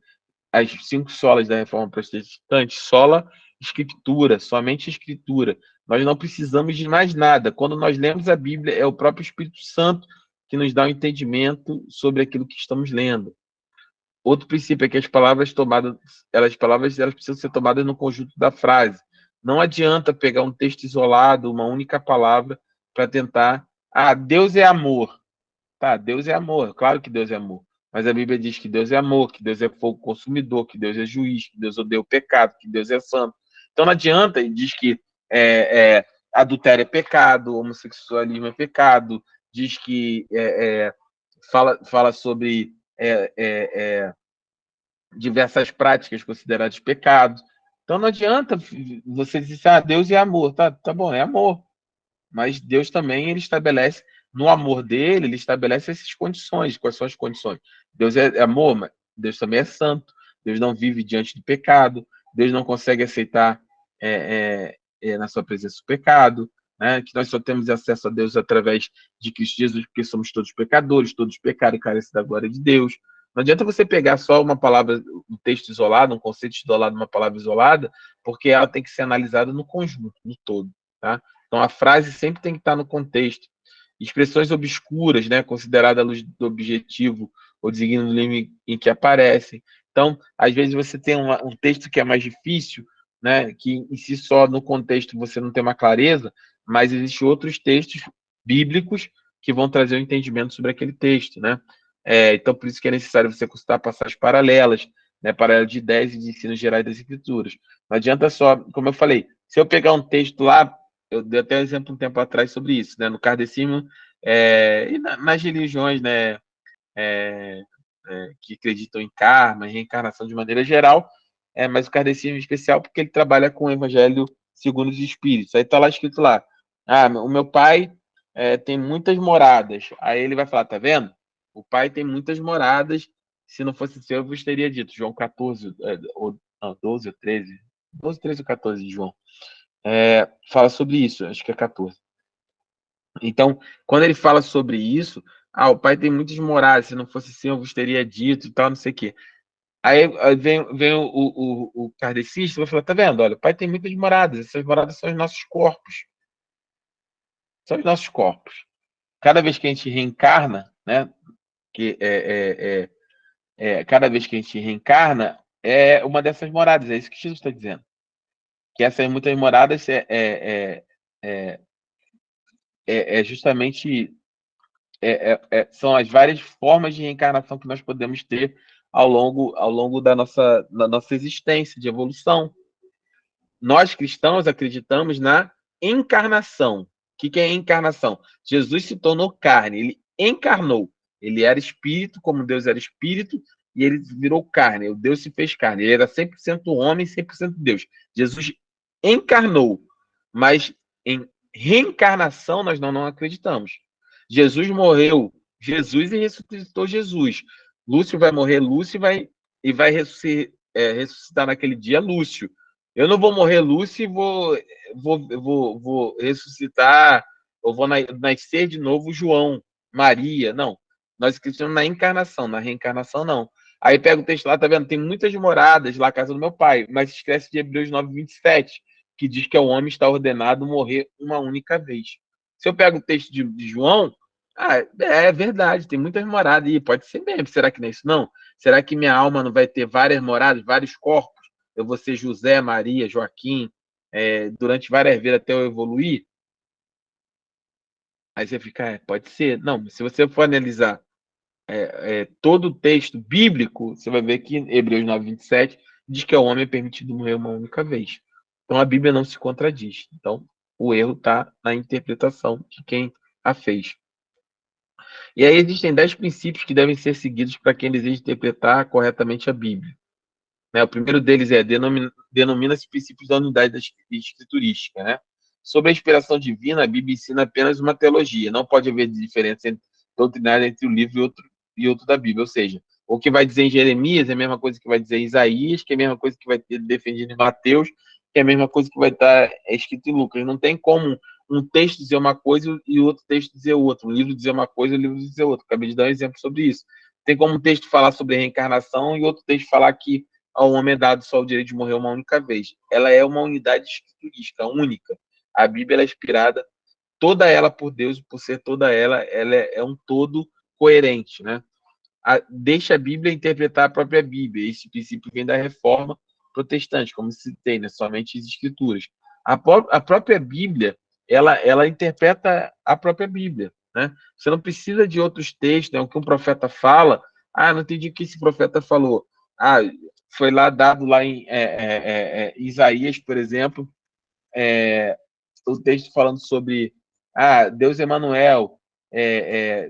As 5 solas da Reforma Protestante: sola Escritura, somente Escritura. Nós não precisamos de mais nada. Quando nós lemos a Bíblia, é o próprio Espírito Santo que nos dá um entendimento sobre aquilo que estamos lendo. Outro princípio é que as palavras elas precisam ser tomadas no conjunto da frase. Não adianta pegar um texto isolado, uma única palavra, para tentar... Deus é amor. Tá, Deus é amor, claro que Deus é amor. Mas a Bíblia diz que Deus é amor, que Deus é fogo consumidor, que Deus é juiz, que Deus odeia o pecado, que Deus é santo. Então não adianta, ele diz que adultério é pecado, homossexualismo é pecado, diz que fala sobre diversas práticas consideradas pecados. Então não adianta você dizer, Deus é amor. Tá bom, é amor. Mas Deus também, ele estabelece, no amor dele, ele estabelece essas condições. Quais são as condições? Deus é amor, mas Deus também é santo. Deus não vive diante do pecado. Deus não consegue aceitar na sua presença o pecado, né? Que nós só temos acesso a Deus através de Cristo Jesus, porque somos todos pecadores, todos pecaram e carecem da glória de Deus. Não adianta você pegar só uma palavra, um texto isolado, um conceito isolado, uma palavra isolada, porque ela tem que ser analisada no conjunto, no todo, tá? Então, a frase sempre tem que estar no contexto. Expressões obscuras, né, consideradas à luz do objetivo ou desígnio do livro em que aparecem. Então, às vezes você tem um texto que é mais difícil, né, que em si só no contexto você não tem uma clareza, mas existem outros textos bíblicos que vão trazer um entendimento sobre aquele texto, né? Então, por isso que é necessário você consultar passagens paralelas, né, paralelas de ideias e de ensinos gerais das Escrituras. Não adianta só, como eu falei, se eu pegar um texto lá, eu dei até um exemplo um tempo atrás sobre isso, né, no kardecismo e nas religiões, né, que acreditam em karma, em reencarnação de maneira geral, mas o kardecismo em especial porque ele trabalha com o evangelho segundo os espíritos. Aí está lá escrito lá, o meu pai tem muitas moradas. Aí ele vai falar, tá vendo? O pai tem muitas moradas, se não fosse seu, eu vos teria dito. João 14, ou não, 12 ou 13, 12, 13 ou 14 de João. Fala sobre isso, acho que é 14. Então, quando ele fala sobre isso, o pai tem muitas moradas, se não fosse assim, eu vos teria dito e tal, não sei o quê. Aí vem o kardecista e vai falar, tá vendo? Olha, o pai tem muitas moradas, essas moradas são os nossos corpos. São os nossos corpos. Cada vez que a gente reencarna, né, que cada vez que a gente reencarna, é uma dessas moradas, é isso que Jesus está dizendo. Que essas muitas moradas justamente são as várias formas de reencarnação que nós podemos ter ao longo da nossa existência, de evolução. Nós, cristãos, acreditamos na encarnação. O que é encarnação? Jesus se tornou carne, ele encarnou. Ele era espírito, como Deus era espírito, e ele virou carne. O Deus se fez carne. Ele era 100% homem, 100% Deus. Jesus encarnou, mas em reencarnação nós não acreditamos. Jesus morreu, Jesus, e ressuscitou Jesus. Lúcio vai morrer, Lúcio e vai ressuscitar naquele dia Lúcio. Eu não vou morrer Lúcio e vou ressuscitar, ou vou nascer de novo João, Maria. Não. Nós acreditamos na encarnação, na reencarnação não. Aí pega o texto lá, tá vendo? Tem muitas moradas lá, a casa do meu pai, mas esquece de Hebreus 9:27, que diz que o homem está ordenado morrer uma única vez. Se eu pego o texto de João, é verdade, tem muitas moradas, e pode ser mesmo. Será que não é isso? Não. Será que minha alma não vai ter várias moradas, vários corpos? Eu vou ser José, Maria, Joaquim, durante várias vezes até eu evoluir? Aí você fica, pode ser. Não, se você for analisar todo o texto bíblico, você vai ver que Hebreus 9:27 diz que ao homem é permitido morrer uma única vez. Então a Bíblia não se contradiz. Então o erro está na interpretação de quem a fez. E aí existem 10 princípios que devem ser seguidos para quem deseja interpretar corretamente a Bíblia. O primeiro deles denomina-se princípios da unidade escriturística. Né? Sobre a inspiração divina, a Bíblia ensina apenas uma teologia. Não pode haver diferença doutrinária entre um livro e outro da Bíblia. Ou seja, o que vai dizer em Jeremias é a mesma coisa que vai dizer em Isaías, que é a mesma coisa que vai ter defendido em Mateus, que é a mesma coisa que vai estar escrito em Lucas. Não tem como um texto dizer uma coisa e outro texto dizer outra. Um livro dizer uma coisa e o livro dizer outra. Acabei de dar um exemplo sobre isso. Tem como um texto falar sobre reencarnação e outro texto falar que ao homem é dado só o direito de morrer uma única vez. Ela é uma unidade escriturística, única. A Bíblia é inspirada, toda ela por Deus, por ser toda ela é um todo coerente. Né? Deixa a Bíblia interpretar a própria Bíblia. Esse princípio vem da reforma protestante, como citei, né? Somente as escrituras. A própria Bíblia, ela interpreta a própria Bíblia. Né? Você não precisa de outros textos, né? O que um profeta fala, não entendi o que esse profeta falou. Foi lá dado lá em Isaías, por exemplo, o texto falando sobre Deus Emanuel,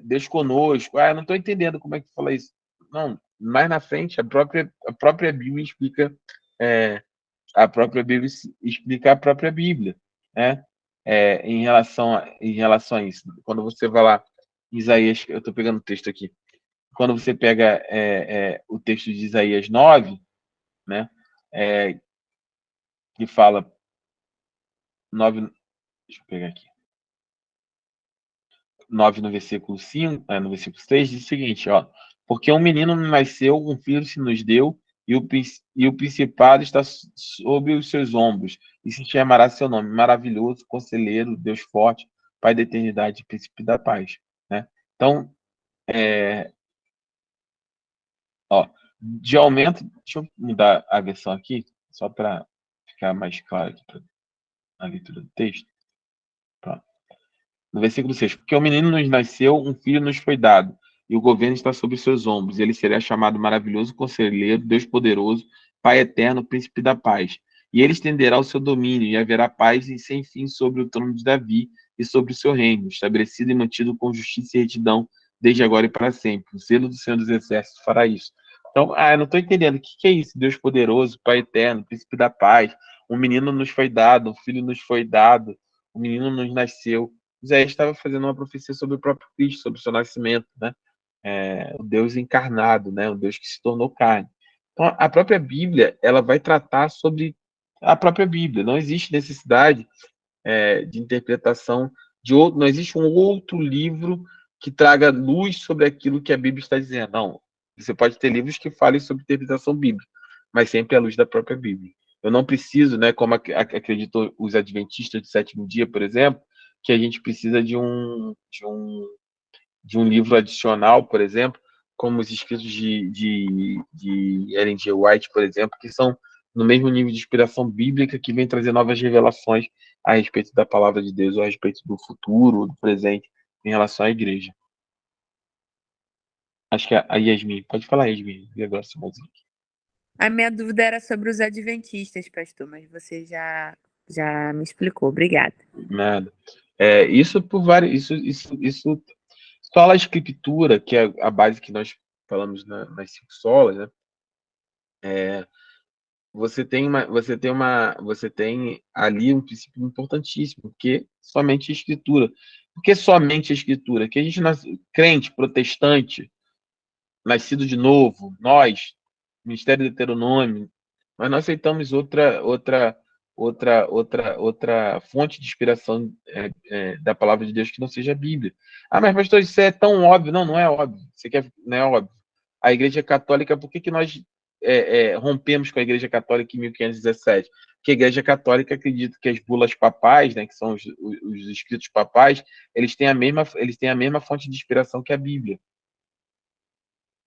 Deus conosco. Eu não estou entendendo como é que fala isso. Não, mais na frente, a própria Bíblia explica a própria Bíblia explica a própria Bíblia, né? Em relação a isso. Quando você vai lá, Isaías, eu estou pegando o texto aqui. Quando você pega o texto de Isaías 9, né? Que fala 9, deixa eu pegar aqui. 9 no versículo 5, no versículo 6, diz o seguinte, ó: porque um menino nasceu, um filho se nos deu, e o principado está sobre os seus ombros, e se chamará seu nome, maravilhoso, conselheiro, Deus forte, Pai da eternidade, príncipe da paz. Né? Então, de aumento, deixa eu mudar a versão aqui, só para ficar mais claro aqui a leitura do texto. Pronto. No versículo 6, porque o menino nos nasceu, um filho nos foi dado, e o governo está sobre seus ombros. Ele será chamado maravilhoso conselheiro, Deus poderoso, Pai eterno, príncipe da paz. E ele estenderá o seu domínio, e haverá paz e sem fim sobre o trono de Davi e sobre o seu reino, estabelecido e mantido com justiça e retidão, desde agora e para sempre. O selo do Senhor dos Exércitos fará isso. Então, eu não estou entendendo. O que é isso? Deus poderoso, Pai eterno, príncipe da paz. Um menino nos foi dado, um filho nos foi dado, um menino nos nasceu. Isaías estava fazendo uma profecia sobre o próprio Cristo, sobre o seu nascimento, né? O Deus encarnado, né? O Deus que se tornou carne. Então, a própria Bíblia, ela vai tratar sobre a própria Bíblia. Não existe necessidade de interpretação de outro, não existe um outro livro que traga luz sobre aquilo que a Bíblia está dizendo. Não. Você pode ter livros que falem sobre interpretação bíblica, mas sempre à luz da própria Bíblia. Eu não preciso, né, como acreditou os adventistas do sétimo dia, por exemplo, que a gente precisa de um livro adicional, por exemplo, como os escritos de Ellen G. White, por exemplo, que são no mesmo nível de inspiração bíblica, que vem trazer novas revelações a respeito da palavra de Deus, ou a respeito do futuro, do presente, em relação à igreja. Acho que a Yasmin, pode falar, Yasmin, e agora A minha dúvida era sobre os adventistas, pastor, mas você já me explicou. Obrigada. Nada. Isso por vários. Isso sola escritura, que é a base que nós falamos nas 5 solas, né? Você tem ali um princípio importantíssimo, que somente a escritura. Por que somente a escritura? Que a gente crente, protestante, nascido de novo, nós, Ministério do Deuteronômio, mas nós aceitamos outra fonte de inspiração da palavra de Deus que não seja a Bíblia. Ah, mas pastor, isso é tão óbvio. Não, não é óbvio. Você quer, não é óbvio. A Igreja Católica, por que nós rompemos com a Igreja Católica em 1517? Porque a Igreja Católica acredita que as bulas papais, né, que são os escritos papais, eles têm a mesma fonte de inspiração que a Bíblia,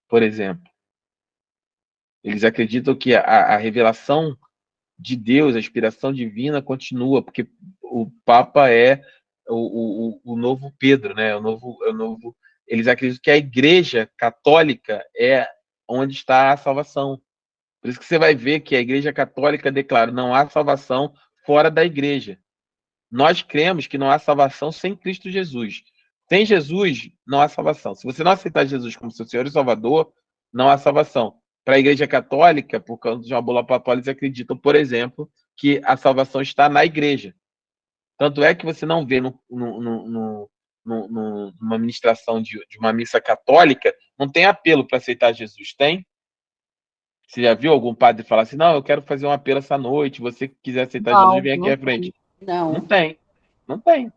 por exemplo. Eles acreditam que a revelação de Deus, a inspiração divina continua, porque o Papa é o novo Pedro, né? O novo. Eles acreditam que a Igreja Católica é onde está a salvação. Por isso que você vai ver que a Igreja Católica declara: não há salvação fora da Igreja. Nós cremos que não há salvação sem Cristo Jesus. Sem Jesus, não há salvação. Se você não aceitar Jesus como seu Senhor e Salvador, não há salvação. Para a Igreja Católica, por causa de uma bula papal, eles acreditam, por exemplo, que a salvação está na Igreja. Tanto é que você não vê numa ministração de uma missa católica, não tem apelo para aceitar Jesus, tem? Você já viu algum padre falar assim: não, eu quero fazer um apelo essa noite, você que quiser aceitar Jesus, vem aqui à frente. Não tem, não tem.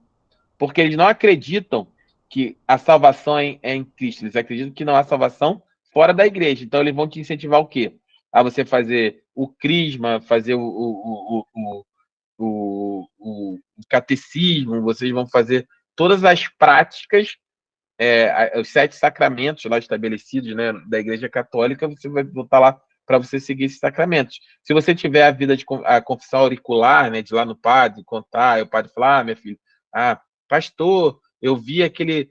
Porque eles não acreditam que a salvação é em Cristo, eles acreditam que não há salvação fora da igreja. Então eles vão te incentivar o quê? A você fazer o crisma, fazer o catecismo, vocês vão fazer todas as práticas, os 7 sacramentos lá estabelecidos, né, da Igreja Católica, você vai botar lá para você seguir esses sacramentos. Se você tiver a vida de a confissão auricular, né, de ir lá no padre, contar, o padre falar: minha filha, pastor, eu vi aquela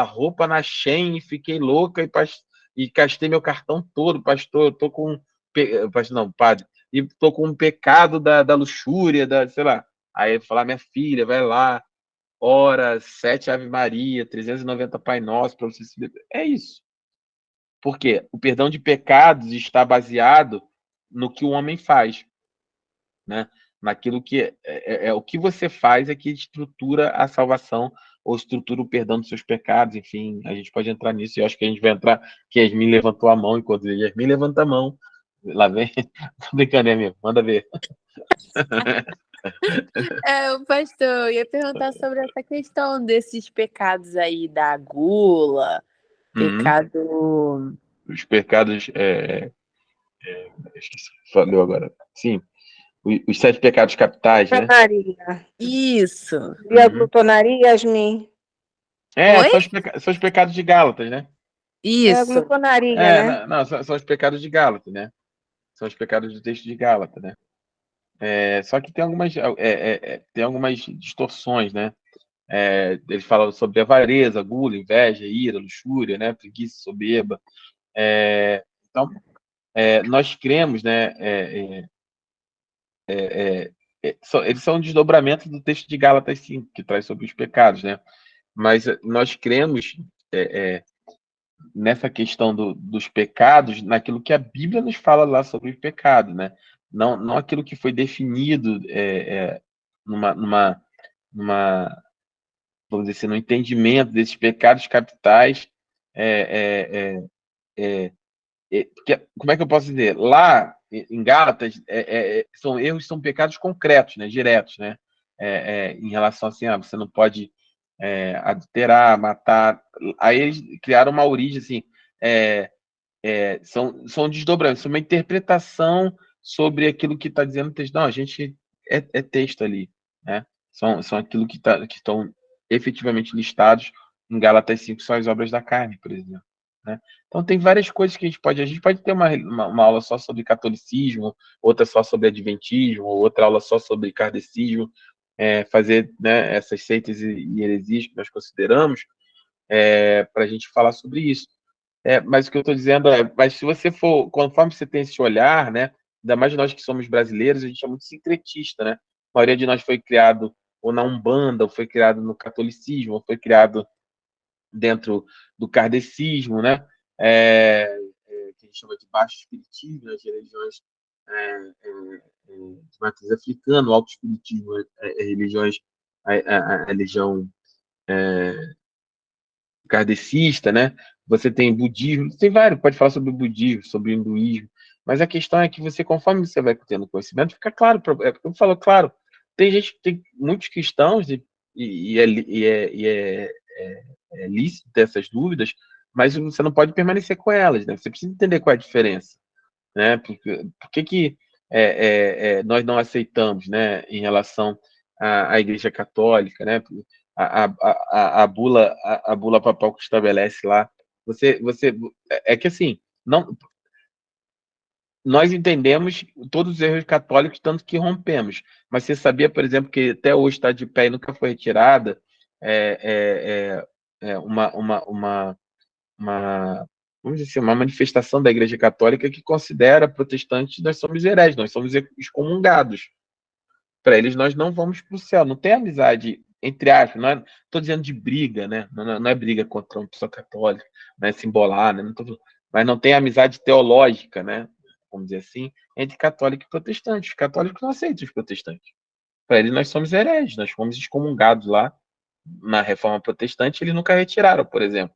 roupa na Shein e fiquei louca e gastei meu cartão todo, pastor, eu tô com... Pastor, não, padre, e tô com um pecado da luxúria, sei lá. Aí ele falar: minha filha, vai lá, ora 7 Ave Maria, 390 Pai Nosso, para você se... É isso. Por quê? O perdão de pecados está baseado no que o homem faz, né? Naquilo que o que você faz é que estrutura a salvação ou estrutura o perdão dos seus pecados. Enfim, a gente pode entrar nisso, e eu acho que a gente vai entrar, que Yasmin levantou a mão, enquanto Yasmin levanta a mão, lá vem, tô brincando, amigo, manda ver. O pastor, eu ia perguntar sobre essa questão desses pecados aí da gula, pecado... Os pecados, esqueci, falou agora, sim, os 7 pecados capitais, né? Isso. E a glutonaria, Yasmin? São os pecados de Gálatas, né? É a Isso. glutonaria, né? Não, são os pecados de Gálatas, né? São os pecados do texto de Gálatas, né? Só que tem algumas distorções, né? Eles falam sobre avareza, gula, inveja, ira, luxúria, né? Preguiça, soberba. Então, nós cremos, né? Eles são um desdobramento do texto de Gálatas 5, que traz sobre os pecados, né? Mas nós cremos nessa questão dos pecados, naquilo que a Bíblia nos fala lá sobre os pecados, né? Não aquilo que foi definido numa, vamos dizer assim, no entendimento desses pecados capitais. Como é que eu posso dizer? Lá em Gálatas, são pecados concretos, né? Diretos, né? Em relação assim, você não pode adulterar, matar. Aí eles criaram uma origem assim. São desdobramentos, uma interpretação sobre aquilo que está dizendo o texto. Não, a gente é texto ali, né? São aquilo que estão efetivamente listados em Gálatas 5, são as obras da carne, por exemplo, né? Então tem várias coisas que a gente pode ter uma aula só sobre catolicismo, outra só sobre adventismo, outra aula só sobre kardecismo, fazer, né, essas seitas e heresias que nós consideramos, para a gente falar sobre isso. Mas o que eu estou dizendo mas se você for, conforme você tem esse olhar, né, ainda mais nós que somos brasileiros, a gente é muito sincretista, né? A maioria de nós foi criado ou na Umbanda, ou foi criado no catolicismo, ou foi criado dentro do kardecismo, né? Que a gente chama de baixo espiritismo, né? As religiões de matriz africana, o alto espiritismo religiões, a religião kardecista, né? você tem budismo, tem vários, pode falar sobre o budismo, sobre o hinduísmo, mas a questão é que você, conforme você vai tendo conhecimento, fica claro, eu falo, claro, tem muitos cristãos, é lícito ter essas dúvidas, mas você não pode permanecer com elas, né? Você precisa entender qual é a diferença, né? Por que nós não aceitamos, né, em relação à Igreja Católica, né? A bula papal que estabelece lá, você é que assim, não, nós entendemos todos os erros católicos, tanto que rompemos. Mas você sabia, por exemplo, que até hoje está de pé e nunca foi retirada uma, vamos dizer assim, uma manifestação da Igreja Católica que considera protestantes, nós somos hereges, nós somos excomungados. Para eles, nós não vamos para o céu. Não tem amizade, entre aspas, não estou dizendo de briga, né? Não é briga contra uma pessoa católica, não é se embolar, né? Mas não tem amizade teológica, né? Vamos dizer assim, entre católico e protestante. Os católicos não aceitam os protestantes. Para eles, nós somos hereges, nós fomos excomungados lá na reforma protestante, eles nunca retiraram, por exemplo.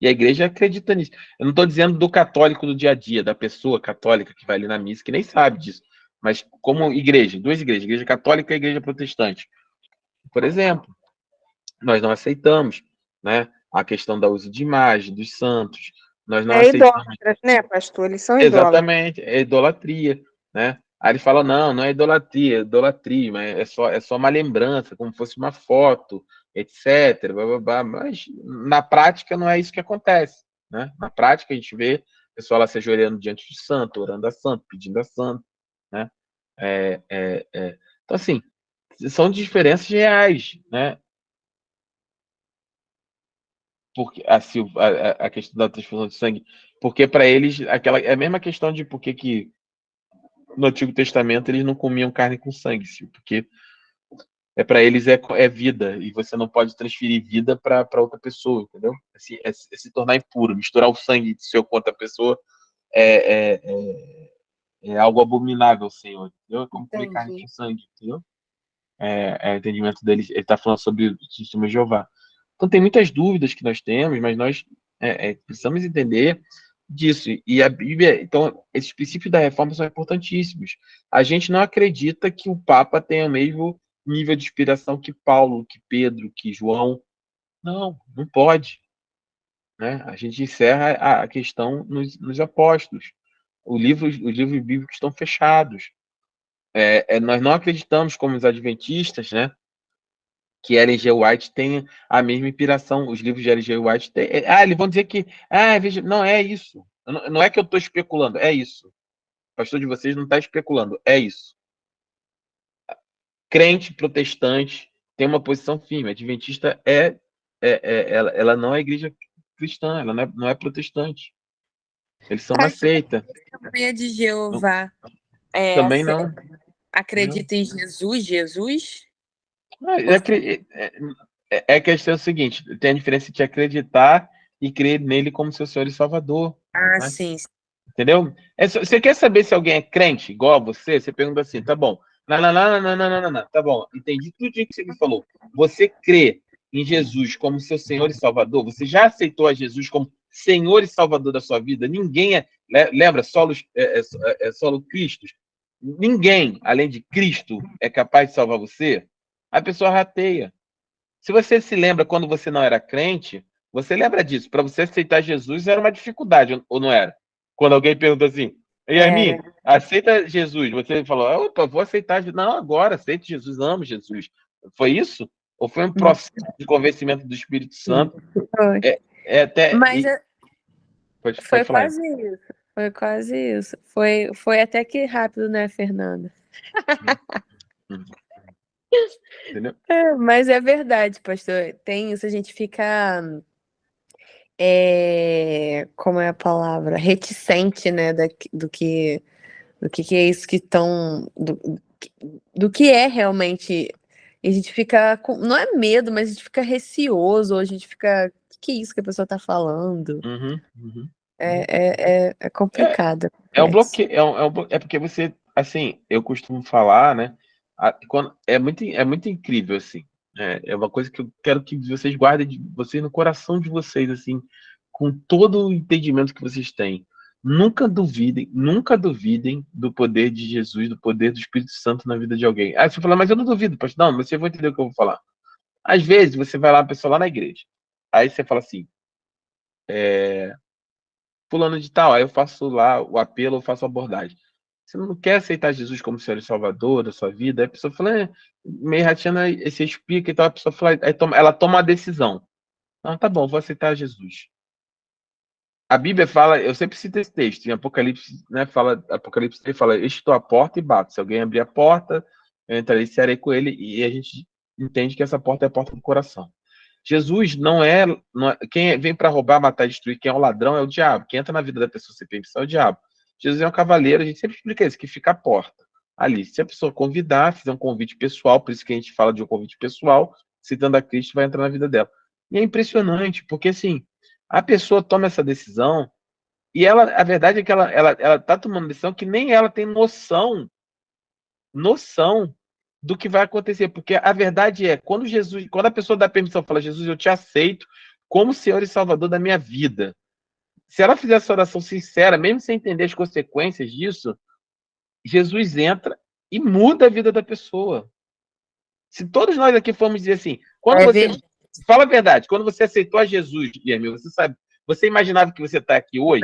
E a igreja acredita nisso. Eu não estou dizendo do católico do dia a dia, da pessoa católica que vai ali na missa, que nem sabe disso. Mas como igreja, duas igrejas, igreja católica e igreja protestante. Por exemplo, nós não aceitamos, né, a questão do uso de imagem, dos santos. Nós não aceitamos. Idólatras, né, pastor? Eles são idólatras. Exatamente, é idolatria, né? Aí ele fala, não é idolatria, mas é só uma lembrança, como fosse uma foto, etc. Blá, blá, blá. Mas na prática não é isso que acontece, né? Na prática a gente vê o pessoal lá se ajoelhando diante de santo, orando a santo, pedindo a santo, né? Então, assim, são diferenças reais, né? Porque a questão da transfusão de sangue, porque para eles é a mesma questão de por que no Antigo Testamento eles não comiam carne com sangue, porque para eles é vida, e você não pode transferir vida para outra pessoa, entendeu? Assim, é se tornar impuro, misturar o sangue do seu com outra pessoa é, é, é algo abominável, Senhor, entendeu? É como comer carne com sangue, entendeu? É o entendimento deles, ele está falando sobre o testemunho de Jeová. Então tem muitas dúvidas que nós temos, mas nós precisamos entender disso. E a Bíblia, então, esses princípios da reforma são importantíssimos. A gente não acredita que o Papa tenha o mesmo nível de inspiração que Paulo, que Pedro, que João. Não pode. Né? A gente encerra a questão nos apóstolos. Os livros bíblicos estão fechados. Nós não acreditamos, como os adventistas, né, que Ellen G. White tem a mesma inspiração. Os livros de Ellen G. White têm. Eles vão dizer que. Veja, não é isso. Não é que eu estou especulando, é isso. O pastor de vocês não está especulando, é isso. Crente protestante tem uma posição firme. Adventista ela não é igreja cristã, ela não é protestante. Eles são uma seita. Testemunha de Jeová Também não. acredita em Jesus? A questão é o seguinte: tem a diferença de acreditar e crer nele como seu Senhor e Salvador. Ah, Né? sim. Entendeu? Você quer saber se alguém é crente igual a você? Você pergunta assim, tá bom. Não. Tá bom, entendi tudo que você me falou. Você crê em Jesus como seu Senhor e Salvador? Você já aceitou a Jesus como Senhor e Salvador da sua vida? Ninguém lembra, solo Cristo. Ninguém, além de Cristo, é capaz de salvar você? A pessoa rateia. Se você se lembra quando você não era crente, você lembra disso. Para você aceitar Jesus era uma dificuldade, ou não era? Quando alguém pergunta assim, Yasmin, aceita Jesus? Você falou, opa, vou aceitar. Não, agora, aceite Jesus, amo Jesus. Foi isso? Ou foi um processo de convencimento do Espírito Santo? Foi. Mas pode foi falar. quase isso. Foi quase isso. Foi até que rápido, né, Fernanda? Entendeu? Mas é verdade, pastor. Tem isso, a gente fica. Como é a palavra? Reticente, né? Do que é isso que estão. Do que é realmente. E a gente fica com. Não é medo, mas a gente fica receoso, a gente fica. O que é isso que a pessoa está falando? É complicado. É um bloqueio, é porque você, assim, eu costumo falar, né? É muito incrível, assim. É uma coisa que eu quero que vocês guardem de vocês no coração de vocês, assim, com todo o entendimento que vocês têm, nunca duvidem do poder de Jesus, do poder do Espírito Santo na vida de alguém. Aí você fala, mas eu não duvido, pastor. Não, você vai entender o que eu vou falar. Às vezes, você vai lá, a pessoa lá na igreja. Aí você fala assim, fulano de tal, aí eu faço lá o apelo, eu faço a abordagem. Você não quer aceitar Jesus como Senhor e Salvador da sua vida? Aí a pessoa fala, meio rateando, aí você explica e tal, a pessoa fala, ela toma a decisão. Não, tá bom, vou aceitar Jesus. A Bíblia fala, eu sempre cito esse texto, em Apocalipse, né, Apocalipse 3 fala, estou à porta e bato. Se alguém abrir a porta, eu entrarei e cearei com ele, e a gente entende que essa porta é a porta do coração. Jesus não é quem vem para roubar, matar e destruir, quem é o ladrão é o diabo. Quem entra na vida da pessoa sem permissão é o diabo. Jesus é um cavaleiro, a gente sempre explica isso, que fica à porta. Ali, se a pessoa convidar, fizer um convite pessoal, por isso que a gente fala de um convite pessoal, citando a Cristo, vai entrar na vida dela. E é impressionante, porque assim, a pessoa toma essa decisão e a verdade é que ela tá tomando decisão que nem ela tem noção do que vai acontecer, porque a verdade é, quando a pessoa dá permissão, fala, Jesus, eu te aceito como Senhor e Salvador da minha vida. Se ela fizer essa oração sincera, mesmo sem entender as consequências disso, Jesus entra e muda a vida da pessoa. Se todos nós aqui formos dizer assim, quando você... Fala a verdade, quando você aceitou a Jesus, Guilherme, você imaginava que você está aqui hoje?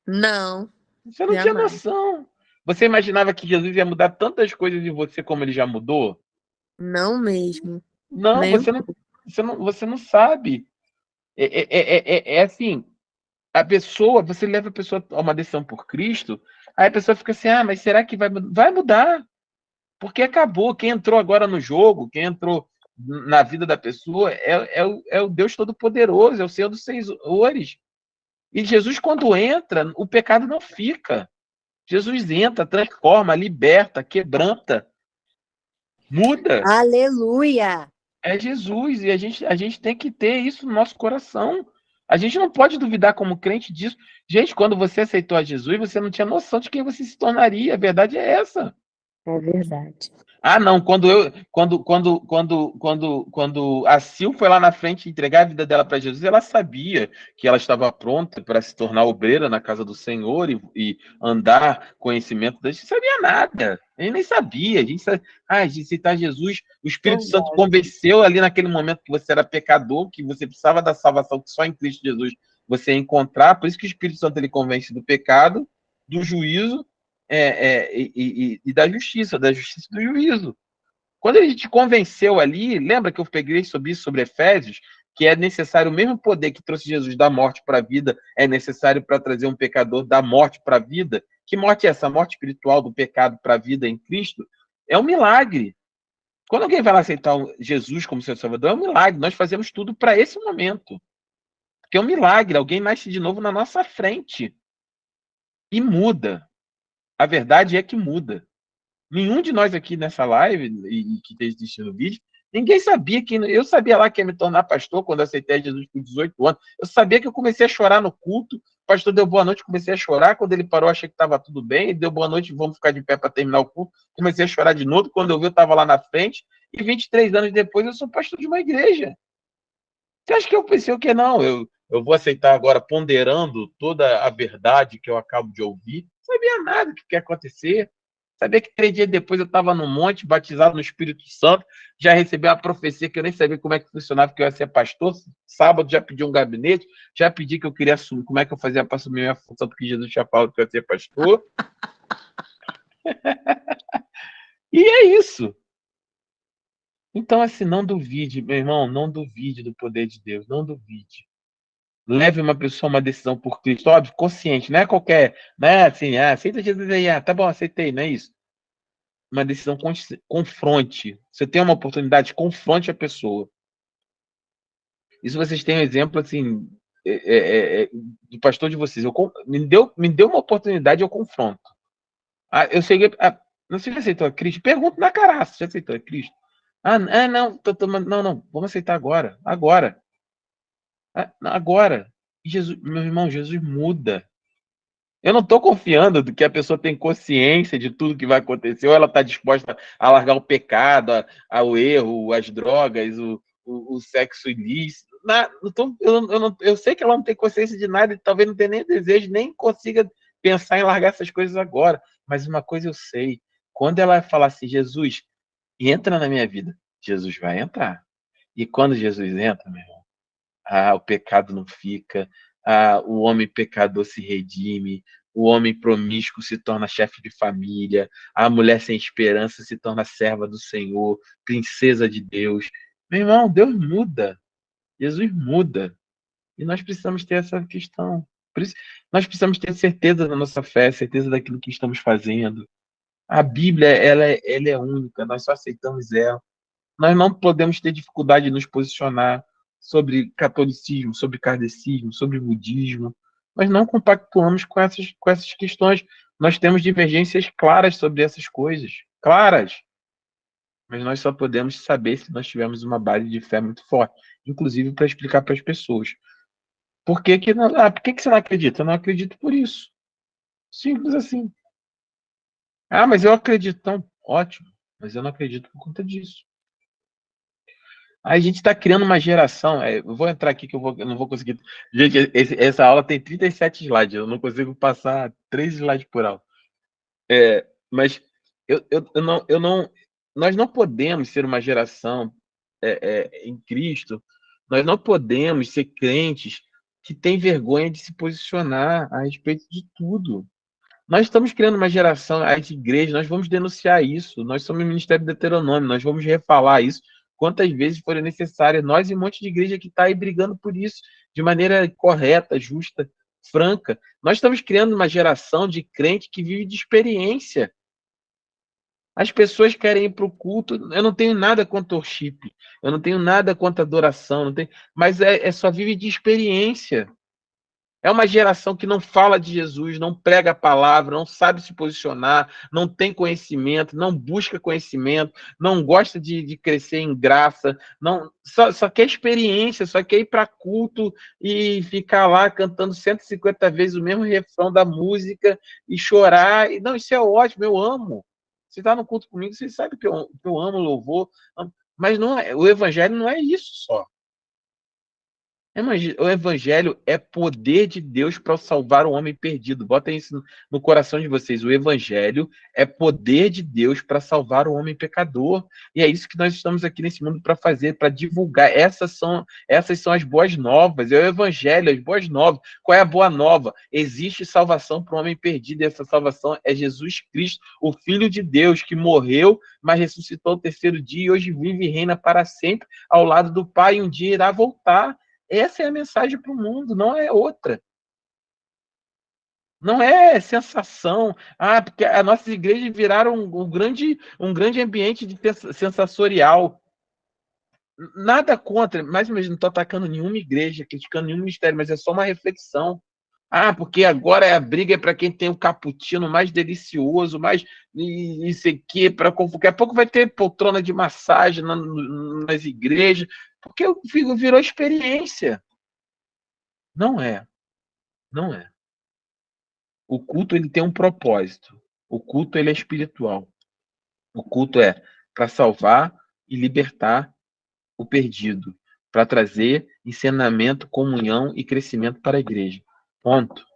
Não. Você não tinha noção. Você imaginava que Jesus ia mudar tantas coisas em você como ele já mudou? Não mesmo. Não, você não sabe. É assim, você leva a pessoa a uma decisão por Cristo, aí a pessoa fica assim, mas será que vai mudar? Vai mudar, porque acabou. Quem entrou agora no jogo, quem entrou na vida da pessoa é o Deus Todo-Poderoso, é o Senhor dos Senhores. E Jesus, quando entra, o pecado não fica. Jesus entra, transforma, liberta, quebranta, muda. Aleluia! É Jesus, e a gente tem que ter isso no nosso coração. A gente não pode duvidar como crente disso. Gente, quando você aceitou a Jesus, você não tinha noção de quem você se tornaria. A verdade é essa. É verdade. Não, quando a Sil foi lá na frente entregar a vida dela para Jesus, ela sabia que ela estava pronta para se tornar obreira na casa do Senhor e andar conhecimento da gente. Não sabia nada, a gente nem sabia. A gente de citar Jesus, o Espírito Santo convenceu ali naquele momento que você era pecador, que você precisava da salvação que só em Cristo Jesus você ia encontrar. Por isso que o Espírito Santo ele convence do pecado, do juízo e da justiça e do juízo. Quando ele te convenceu ali, lembra que eu peguei sobre Efésios, que é necessário o mesmo poder que trouxe Jesus da morte para a vida, é necessário para trazer um pecador da morte para a vida. Que morte é essa? A morte espiritual do pecado para a vida em Cristo? É um milagre. Quando alguém vai lá aceitar Jesus como seu Salvador, é um milagre. Nós fazemos tudo para esse momento. Porque é um milagre. Alguém nasce de novo na nossa frente. E muda. A verdade é que muda. Nenhum de nós aqui nessa live, e que esteja assistindo o vídeo, ninguém sabia que... Eu sabia lá que ia me tornar pastor quando eu aceitei Jesus com 18 anos. Eu sabia que eu comecei a chorar no culto. O pastor deu boa noite, comecei a chorar. Quando ele parou, achei que estava tudo bem. Ele deu boa noite, vamos ficar de pé para terminar o culto. Comecei a chorar de novo. Quando eu vi, eu estava lá na frente. E 23 anos depois, eu sou pastor de uma igreja. Você acha que eu pensei o que? Não, eu vou aceitar agora, ponderando toda a verdade que eu acabo de ouvir. Não sabia nada do que ia acontecer. Sabia que 3 dias depois eu estava no monte, batizado no Espírito Santo, já recebi uma profecia que eu nem sabia como é que funcionava, que eu ia ser pastor. Sábado já pedi um gabinete, já pedi que eu queria assumir, como é que eu fazia para assumir minha função, porque Jesus tinha falado que eu ia ser pastor. E é isso. Então, assim, não duvide, meu irmão, não duvide do poder de Deus, não duvide. Leve uma pessoa a uma decisão por Cristo, óbvio, consciente, não é qualquer, né, assim, aceita Jesus aí, tá bom, aceitei, não é isso. Uma decisão, confronte. Você tem uma oportunidade, confronte a pessoa. Isso vocês têm um exemplo, assim, do pastor de vocês. Me deu uma oportunidade, eu confronto. Eu cheguei, não sei se aceitou a Cristo, pergunto na caraça, já aceitou a Cristo? Não, não, vamos aceitar agora, agora. Agora. Jesus, meu irmão, Jesus muda. Eu não estou confiando que a pessoa tem consciência de tudo que vai acontecer, ou ela está disposta a largar o pecado, ao erro, as drogas, o sexo ilícito. eu sei que ela não tem consciência de nada e talvez não tenha nem desejo, nem consiga pensar em largar essas coisas agora. Mas uma coisa eu sei, quando ela falar assim, Jesus, entra na minha vida, Jesus vai entrar. E quando Jesus entra, meu irmão, o pecado não fica, o homem pecador se redime, o homem promíscuo se torna chefe de família, a mulher sem esperança se torna serva do Senhor, princesa de Deus. Meu irmão, Deus muda, Jesus muda. E nós precisamos ter essa questão. Por isso, nós precisamos ter certeza da nossa fé, certeza daquilo que estamos fazendo. A Bíblia, ela é única, nós só aceitamos ela. Nós não podemos ter dificuldade de nos posicionar sobre catolicismo, sobre kardecismo, sobre budismo. Nós não compactuamos com essas questões. Nós temos divergências claras sobre essas coisas. Claras. Mas nós só podemos saber se nós tivermos uma base de fé muito forte. Inclusive para explicar para as pessoas. Por que que não, por que que você não acredita? Eu não acredito por isso. Simples assim. Mas eu acredito. Então, ótimo. Mas eu não acredito por conta disso. A gente está criando uma geração. Eu vou entrar aqui que eu não vou conseguir. Gente, essa aula tem 37 slides. Eu não consigo passar 3 slides por aula. Mas eu não. Nós não podemos ser uma geração em Cristo. Nós não podemos ser crentes que têm vergonha de se posicionar a respeito de tudo. Nós estamos criando uma geração, as igrejas, nós vamos denunciar isso. Nós somos o Ministério do Deuteronômio, nós vamos refalar isso quantas vezes forem necessárias. Nós e um monte de igreja que está aí brigando por isso, de maneira correta, justa, franca. Nós estamos criando uma geração de crente que vive de experiência. As pessoas querem ir para o culto. Eu não tenho nada contra o worship, eu não tenho nada contra adoração, não tenho, mas só vive de experiência. É uma geração que não fala de Jesus, não prega a palavra, não sabe se posicionar, não tem conhecimento, não busca conhecimento, não gosta de crescer em graça, só quer experiência, só quer ir para culto e ficar lá cantando 150 vezes o mesmo refrão da música e chorar. Não, isso é ótimo, eu amo. Você está no culto comigo, você sabe que eu amo louvor, mas não o evangelho não é isso só. O evangelho é poder de Deus para salvar o homem perdido. Botem isso no coração de vocês. O evangelho é poder de Deus para salvar o homem pecador. E é isso que nós estamos aqui nesse mundo para fazer, para divulgar. Essas são as boas novas. É o evangelho, as boas novas. Qual é a boa nova? Existe salvação para o homem perdido. E essa salvação é Jesus Cristo, o Filho de Deus, que morreu, mas ressuscitou ao terceiro dia e hoje vive e reina para sempre ao lado do Pai. E um dia irá voltar. Essa é a mensagem para o mundo, não é outra. Não é sensação. Porque as nossas igrejas viraram um grande ambiente de sensorial. Nada contra, mais ou menos, não estou atacando nenhuma igreja, criticando nenhum ministério, mas é só uma reflexão. Porque agora a briga é para quem tem o cappuccino mais delicioso, mais isso aqui, daqui a pouco vai ter poltrona de massagem nas igrejas, porque virou experiência. Não é. Não é. O culto ele tem um propósito. O culto ele é espiritual. O culto é para salvar e libertar o perdido, para trazer ensinamento, comunhão e crescimento para a igreja. Ponto.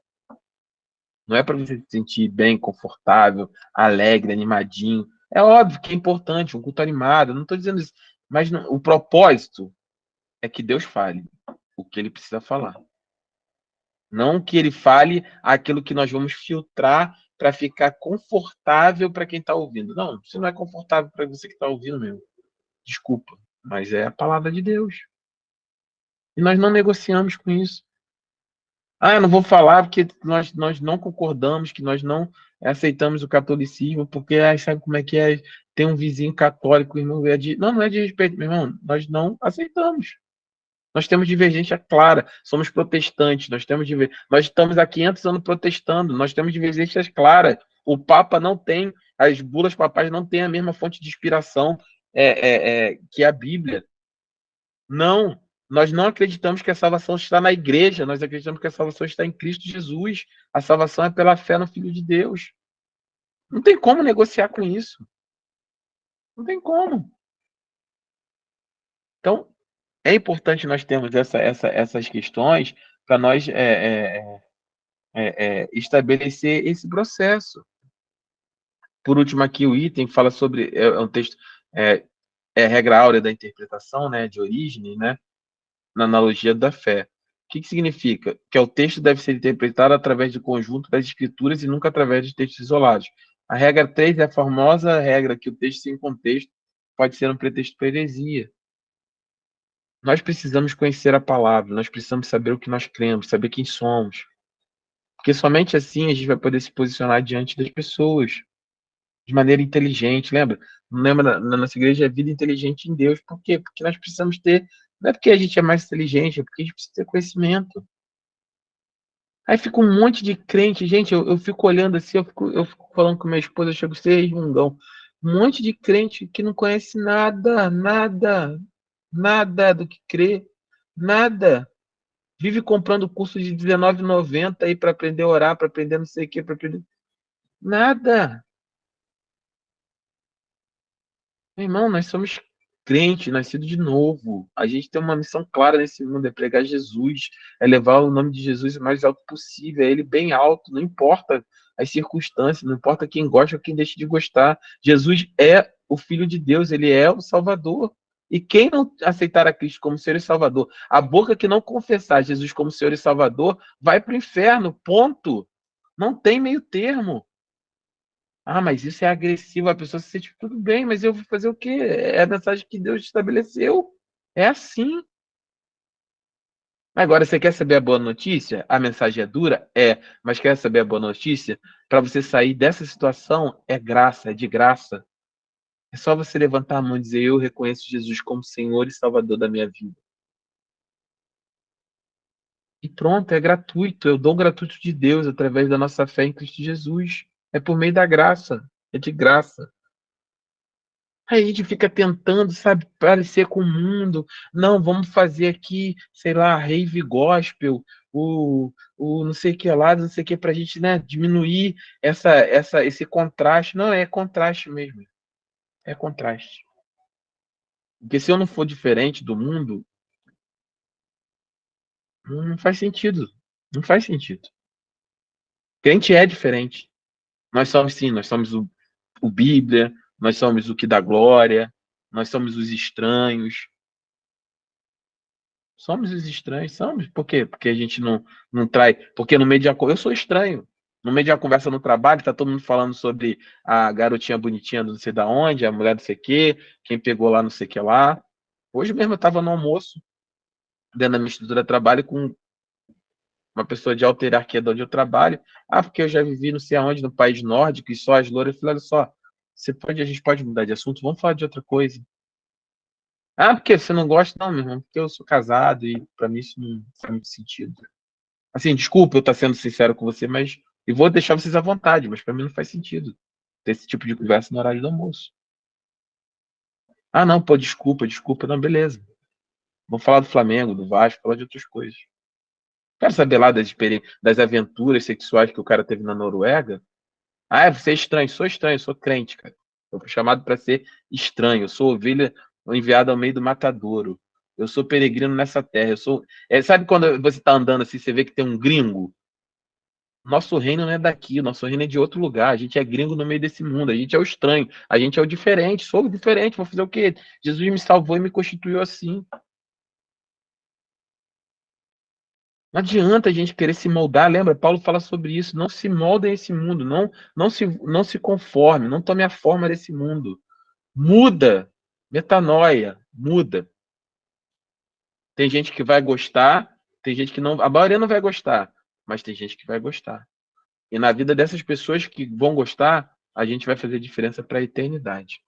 Não é para você se sentir bem, confortável, alegre, animadinho. É óbvio que é importante, um culto animado, não estou dizendo isso. Mas o propósito é que Deus fale o que ele precisa falar. Não que ele fale aquilo que nós vamos filtrar para ficar confortável para quem está ouvindo. Não, se não é confortável para você que está ouvindo, meu, desculpa, mas é a palavra de Deus. E nós não negociamos com isso. Eu não vou falar porque nós não concordamos, que nós não aceitamos o catolicismo, porque sabe como é que é? Tem um vizinho católico, irmão, não é de respeito, meu irmão, nós não aceitamos. Nós temos divergência clara, somos protestantes, nós estamos há 500 anos protestando, nós temos divergências claras. O Papa não tem, as bulas papais não têm a mesma fonte de inspiração que a Bíblia. Não, nós não acreditamos que a salvação está na igreja, nós acreditamos que a salvação está em Cristo Jesus. A salvação é pela fé no Filho de Deus. Não tem como negociar com isso. Não tem como. Então, é importante nós termos essas questões para nós estabelecer esse processo. Por último, aqui o item fala sobre um texto, é, é a regra áurea da interpretação, né, de origem, né, na analogia da fé. O que significa? Que o texto deve ser interpretado através do conjunto das escrituras e nunca através de textos isolados. A regra 3 é a famosa regra que o texto sem contexto pode ser um pretexto para heresia. Nós precisamos conhecer a palavra, nós precisamos saber o que nós cremos, saber quem somos. Porque somente assim a gente vai poder se posicionar diante das pessoas de maneira inteligente, lembra? Lembra, na nossa igreja é vida inteligente em Deus. Por quê? Porque nós precisamos ter, não é porque a gente é mais inteligente, é porque a gente precisa ter conhecimento. Aí fica um monte de crente, gente, eu fico olhando assim, eu fico falando com minha esposa, eu chego a ser resmungão. Um monte de crente que não conhece nada, nada, nada do que crê, nada. Vive comprando curso de R$19,90 aí para aprender a orar, para aprender não sei o quê, para aprender. Nada. Meu irmão, nós somos crentes, nascidos de novo. A gente tem uma missão clara nesse mundo, é pregar Jesus, é levar o nome de Jesus o mais alto possível, é ele bem alto, não importa as circunstâncias, não importa quem gosta ou quem deixa de gostar. Jesus é o Filho de Deus, ele é o Salvador. E quem não aceitar a Cristo como Senhor e Salvador, a boca que não confessar Jesus como Senhor e Salvador, vai para o inferno, ponto. Não tem meio termo. Ah, mas isso é agressivo, a pessoa se sente tudo bem, mas eu vou fazer o quê? É a mensagem que Deus estabeleceu. É assim. Agora, você quer saber a boa notícia? A mensagem é dura? É. Mas quer saber a boa notícia? Para você sair dessa situação, é graça, é de graça. É só você levantar a mão e dizer: Eu reconheço Jesus como Senhor e Salvador da minha vida. E pronto, é gratuito. É o dom gratuito de Deus através da nossa fé em Cristo Jesus. É por meio da graça. É de graça. Aí a gente fica tentando, sabe, parecer com o mundo. Não, vamos fazer aqui, sei lá, rave gospel, o não sei o que lá, não sei o que, pra gente, né, diminuir esse contraste. Não, é contraste mesmo. É contraste. Porque se eu não for diferente do mundo, não faz sentido. Não faz sentido. Crente é diferente. Nós somos, sim, nós somos o Bíblia, nós somos o que dá glória, nós somos os estranhos. Somos os estranhos, somos. Por quê? Porque a gente não trai. Porque no meio de eu sou estranho. No meio de uma conversa no trabalho, tá todo mundo falando sobre a garotinha bonitinha do não sei da onde, a mulher do sei quê, quem pegou lá não sei o que lá. Hoje mesmo eu estava no almoço, dentro da minha estrutura de trabalho, com uma pessoa de alta hierarquia de onde eu trabalho. Ah, porque eu já vivi não sei aonde, no país nórdico, e só as louras. Eu falei, olha só, a gente pode mudar de assunto, vamos falar de outra coisa. Ah, porque você não gosta? Não, meu irmão, porque eu sou casado e para mim isso não faz muito sentido. Assim, desculpa eu estar sendo sincero com você, mas e vou deixar vocês à vontade, mas para mim não faz sentido ter esse tipo de conversa no horário do almoço. Ah, não, pô, desculpa, desculpa, não, beleza. Vamos falar do Flamengo, do Vasco, falar de outras coisas. Quero saber lá das aventuras sexuais que o cara teve na Noruega. Ah, você é estranho, sou crente, cara. Eu fui chamado para ser estranho, eu sou ovelha enviada ao meio do matadouro. Eu sou peregrino nessa terra. Sabe quando você está andando assim, você vê que tem um gringo? Nosso reino não é daqui, nosso reino é de outro lugar. A gente é gringo no meio desse mundo, a gente é o estranho, a gente é o diferente, sou o diferente, vou fazer o quê? Jesus me salvou e me constituiu assim. Não adianta a gente querer se moldar, lembra? Paulo fala sobre isso. Não se molde a esse mundo, não se conforme, não tome a forma desse mundo. Muda, metanoia, muda. Tem gente que vai gostar, tem gente que não. A maioria não vai gostar, mas tem gente que vai gostar. E na vida dessas pessoas que vão gostar, a gente vai fazer diferença para a eternidade.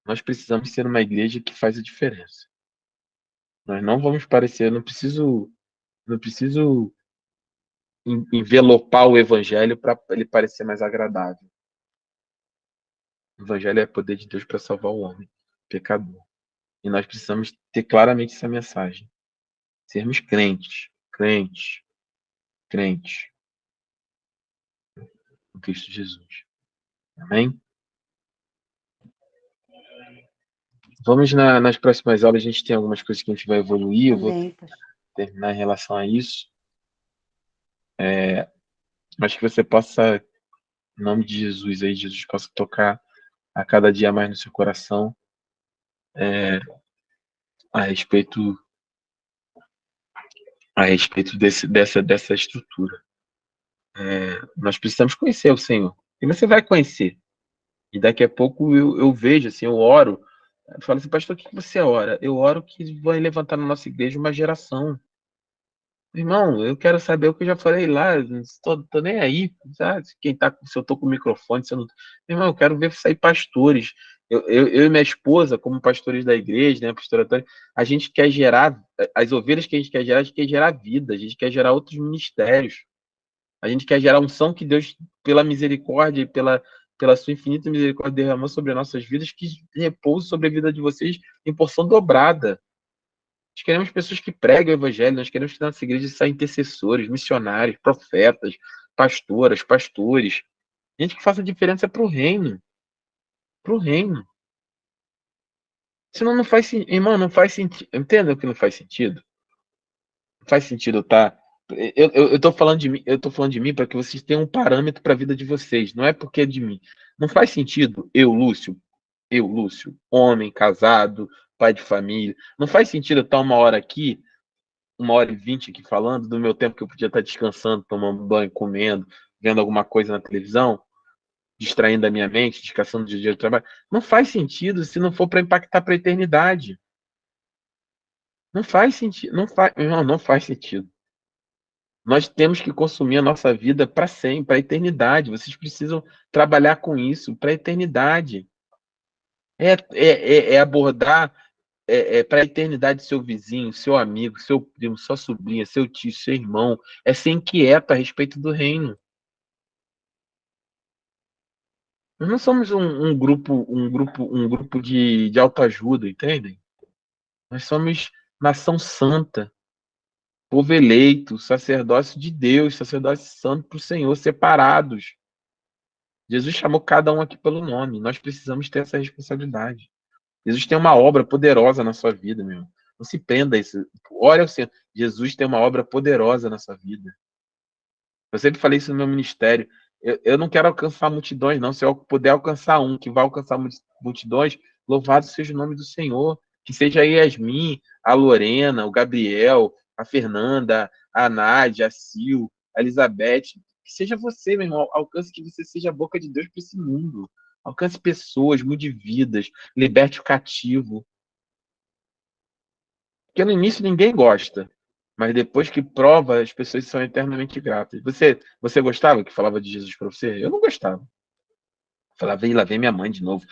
Nós precisamos ser uma igreja que faz a diferença. Nós não vamos parecer, não preciso envelopar o evangelho para ele parecer mais agradável. O evangelho é poder de Deus para salvar o homem, pecador. E nós precisamos ter claramente essa mensagem. Sermos crentes, crentes, crentes em Cristo Jesus. Amém? Vamos nas próximas aulas, a gente tem algumas coisas que a gente vai evoluir, eu vou Amém, pastor. terminar em relação a isso. Mas que você possa, em nome de Jesus, aí, Jesus possa tocar a cada dia mais no seu coração a respeito, dessa estrutura. Nós precisamos conhecer o Senhor. E você vai conhecer. E daqui a pouco eu vejo, assim, eu oro. Eu falo assim, pastor, o que você ora? Eu oro que vai levantar na nossa igreja uma geração. Irmão, eu quero saber o que eu já falei lá, tô nem aí, sabe? Se eu tô com o microfone, se eu não. Irmão, eu quero ver sair pastores. Eu e minha esposa, como pastores da igreja, né, pastora Antônia, a gente quer gerar, as ovelhas que a gente quer gerar vida, a gente quer gerar outros ministérios, a gente quer gerar unção que Deus, pela misericórdia e pela sua infinita misericórdia, derramou sobre as nossas vidas, que repouse sobre a vida de vocês em porção dobrada. Nós queremos pessoas que pregam o evangelho, nós queremos que na nossa igreja saiam intercessores, missionários, profetas, pastoras, pastores. Gente que faça diferença para o reino. Para o reino. Senão não faz sentido. Irmão, não faz sentido. Entenda o que não faz sentido? Não faz sentido, tá? Eu tô falando de mim, eu tô falando de mim para que vocês tenham um parâmetro para a vida de vocês. Não é porque é de mim. Não faz sentido eu, Lúcio, homem, casado, pai de família. Não faz sentido eu estar 1 hora aqui 1h20 aqui falando do meu tempo que eu podia estar descansando, tomando banho, comendo, vendo alguma coisa na televisão, distraindo a minha mente, descansando do dia de trabalho. Não faz sentido se não for para impactar para a eternidade. Não faz sentido. Não faz sentido. Nós temos que consumir a nossa vida para sempre, para a eternidade. Vocês precisam trabalhar com isso para a eternidade. É abordar para a eternidade seu vizinho, seu amigo, seu primo, sua sobrinha, seu tio, seu irmão. É ser inquieto a respeito do reino. Nós não somos um grupo de autoajuda, entendem? Nós somos nação santa, povo eleito, sacerdócio de Deus, sacerdócio santo para o Senhor, separados. Jesus chamou cada um aqui pelo nome. Nós precisamos ter essa responsabilidade. Jesus tem uma obra poderosa na sua vida, meu. Não se prenda a isso. Olha o Senhor. Jesus tem uma obra poderosa na sua vida. Eu sempre falei isso no meu ministério. Eu não quero alcançar multidões, não. Se eu puder alcançar um que vai alcançar multidões, louvado seja o nome do Senhor. Que seja a Yasmin, a Lorena, o Gabriel, a Fernanda, a Nádia, a Sil, a Elizabeth. Que seja você, meu irmão. Alcance que você seja a boca de Deus para esse mundo. Alcance pessoas, mude vidas, liberte o cativo. Porque no início ninguém gosta. Mas depois que prova, as pessoas são eternamente gratas. Você gostava que falava de Jesus para você? Eu não gostava. Falava, e lá vem minha mãe de novo.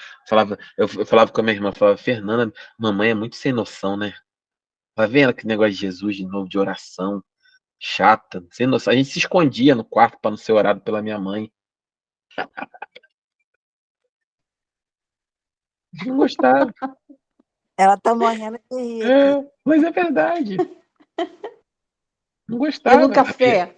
Eu falava com a minha irmã, falava, Fernanda, mamãe é muito sem noção, né? Vai vendo aquele negócio de Jesus de novo, de oração, chata, sem noção. A gente se escondia no quarto para não ser orado pela minha mãe. Não gostava. Ela tá morrendo de rir aqui. Mas é verdade. Não E no gostava. café, No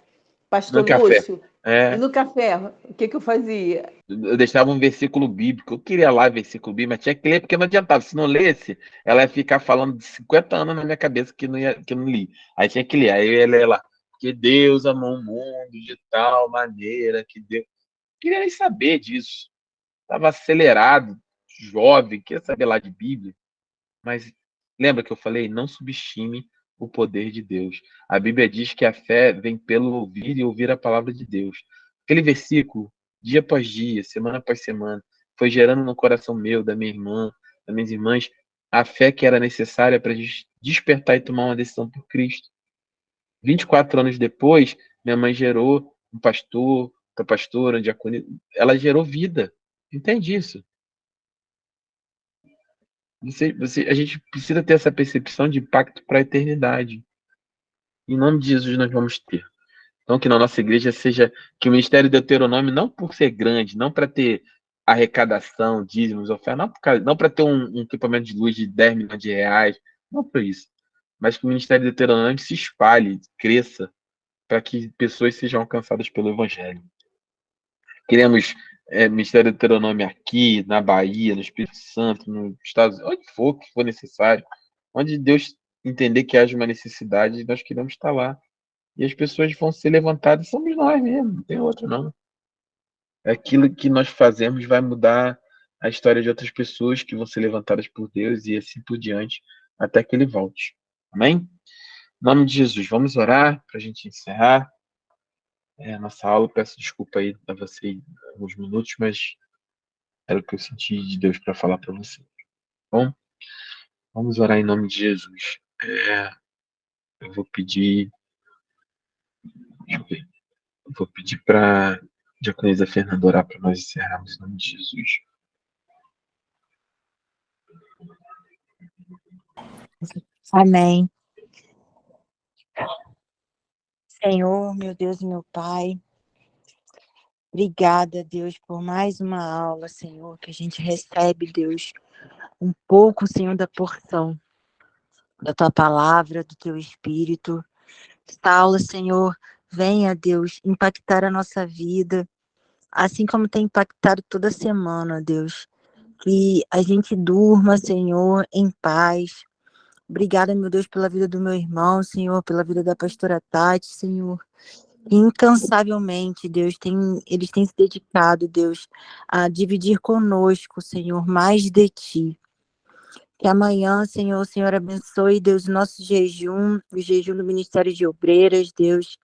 pastor café. Lúcio? E É. no café, o que eu fazia? Eu deixava um versículo bíblico. Eu queria lá versículo bíblico, mas tinha que ler porque não adiantava. Se não lesse, ela ia ficar falando de 50 anos na minha cabeça que eu não li. Aí tinha que ler. Aí eu ia ler lá. Que Deus amou o mundo de tal maneira que Deus. Não queria nem saber disso. Estava acelerado, jovem, queria saber lá de Bíblia. Mas lembra que eu falei? Não subestime o poder de Deus. A Bíblia diz que a fé vem pelo ouvir e ouvir a palavra de Deus. Aquele versículo, dia após dia, semana após semana, foi gerando no coração meu, da minha irmã, das minhas irmãs, a fé que era necessária para a gente despertar e tomar uma decisão por Cristo. 24 anos depois, minha mãe gerou um pastor, outra pastora, um diaconisa. Ela gerou vida. Entende isso? A gente precisa ter essa percepção de impacto para a eternidade. Em nome de Jesus nós vamos ter. Então que na nossa igreja seja, que o ministério de Deuteronômio, não por ser grande, não para ter arrecadação, dízimos, ofertas, não para ter um equipamento de luz de 10 milhões de reais, não para isso, mas que o ministério de Deuteronômio se espalhe, cresça, para que pessoas sejam alcançadas pelo evangelho. Queremos Ministério do Deuteronômio aqui, na Bahia, no Espírito Santo, nos Estados Unidos, onde for que for necessário, onde Deus entender que haja uma necessidade, nós queremos estar lá. E as pessoas vão ser levantadas, somos nós mesmo, não tem outro não. Aquilo que nós fazemos vai mudar a história de outras pessoas que vão ser levantadas por Deus e assim por diante, até que Ele volte. Amém? Em nome de Jesus, vamos orar para a gente encerrar nossa aula. Peço desculpa aí a você alguns minutos, mas era o que eu senti de Deus para falar para você. Bom, vamos orar em nome de Jesus. Eu vou pedir, deixa eu ver, eu vou pedir para a diaconisa Fernanda orar para nós encerrarmos em nome de Jesus. Amém. Senhor, meu Deus e meu Pai, obrigada, Deus, por mais uma aula, Senhor, que a gente recebe, Deus, um pouco, Senhor, da porção da Tua palavra, do Teu Espírito. Esta aula, Senhor, venha, Deus, impactar a nossa vida, assim como tem impactado toda semana, Deus. Que a gente durma, Senhor, em paz. Obrigada, meu Deus, pela vida do meu irmão, Senhor, pela vida da pastora Tati, Senhor. Incansavelmente, Deus, eles têm se dedicado, Deus, a dividir conosco, Senhor, mais de Ti. Que amanhã, Senhor, o Senhor abençoe, Deus, o nosso jejum, o jejum do Ministério de Obreiras, Deus.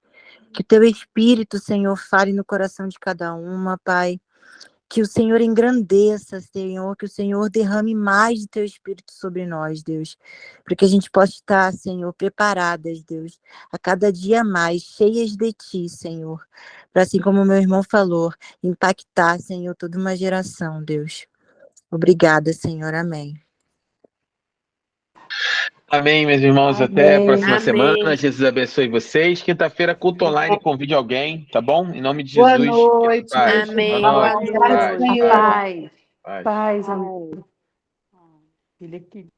Que o Teu Espírito, Senhor, fale no coração de cada uma, Pai. Que o Senhor engrandeça, Senhor, que o Senhor derrame mais de Teu Espírito sobre nós, Deus. Para que a gente possa estar, Senhor, preparadas, Deus, a cada dia mais, cheias de Ti, Senhor. Para, assim como o meu irmão falou, impactar, Senhor, toda uma geração, Deus. Obrigada, Senhor. Amém. Amém, meus irmãos. Amém. Até a próxima Amém. semana. Jesus abençoe vocês. Quinta-feira, culto online. Convide alguém, tá bom? Em nome de Boa Jesus. noite. Paz. Amém. Boa Boa noite. noite. Paz. Paz. Paz. Paz, amigo. Ele aqui.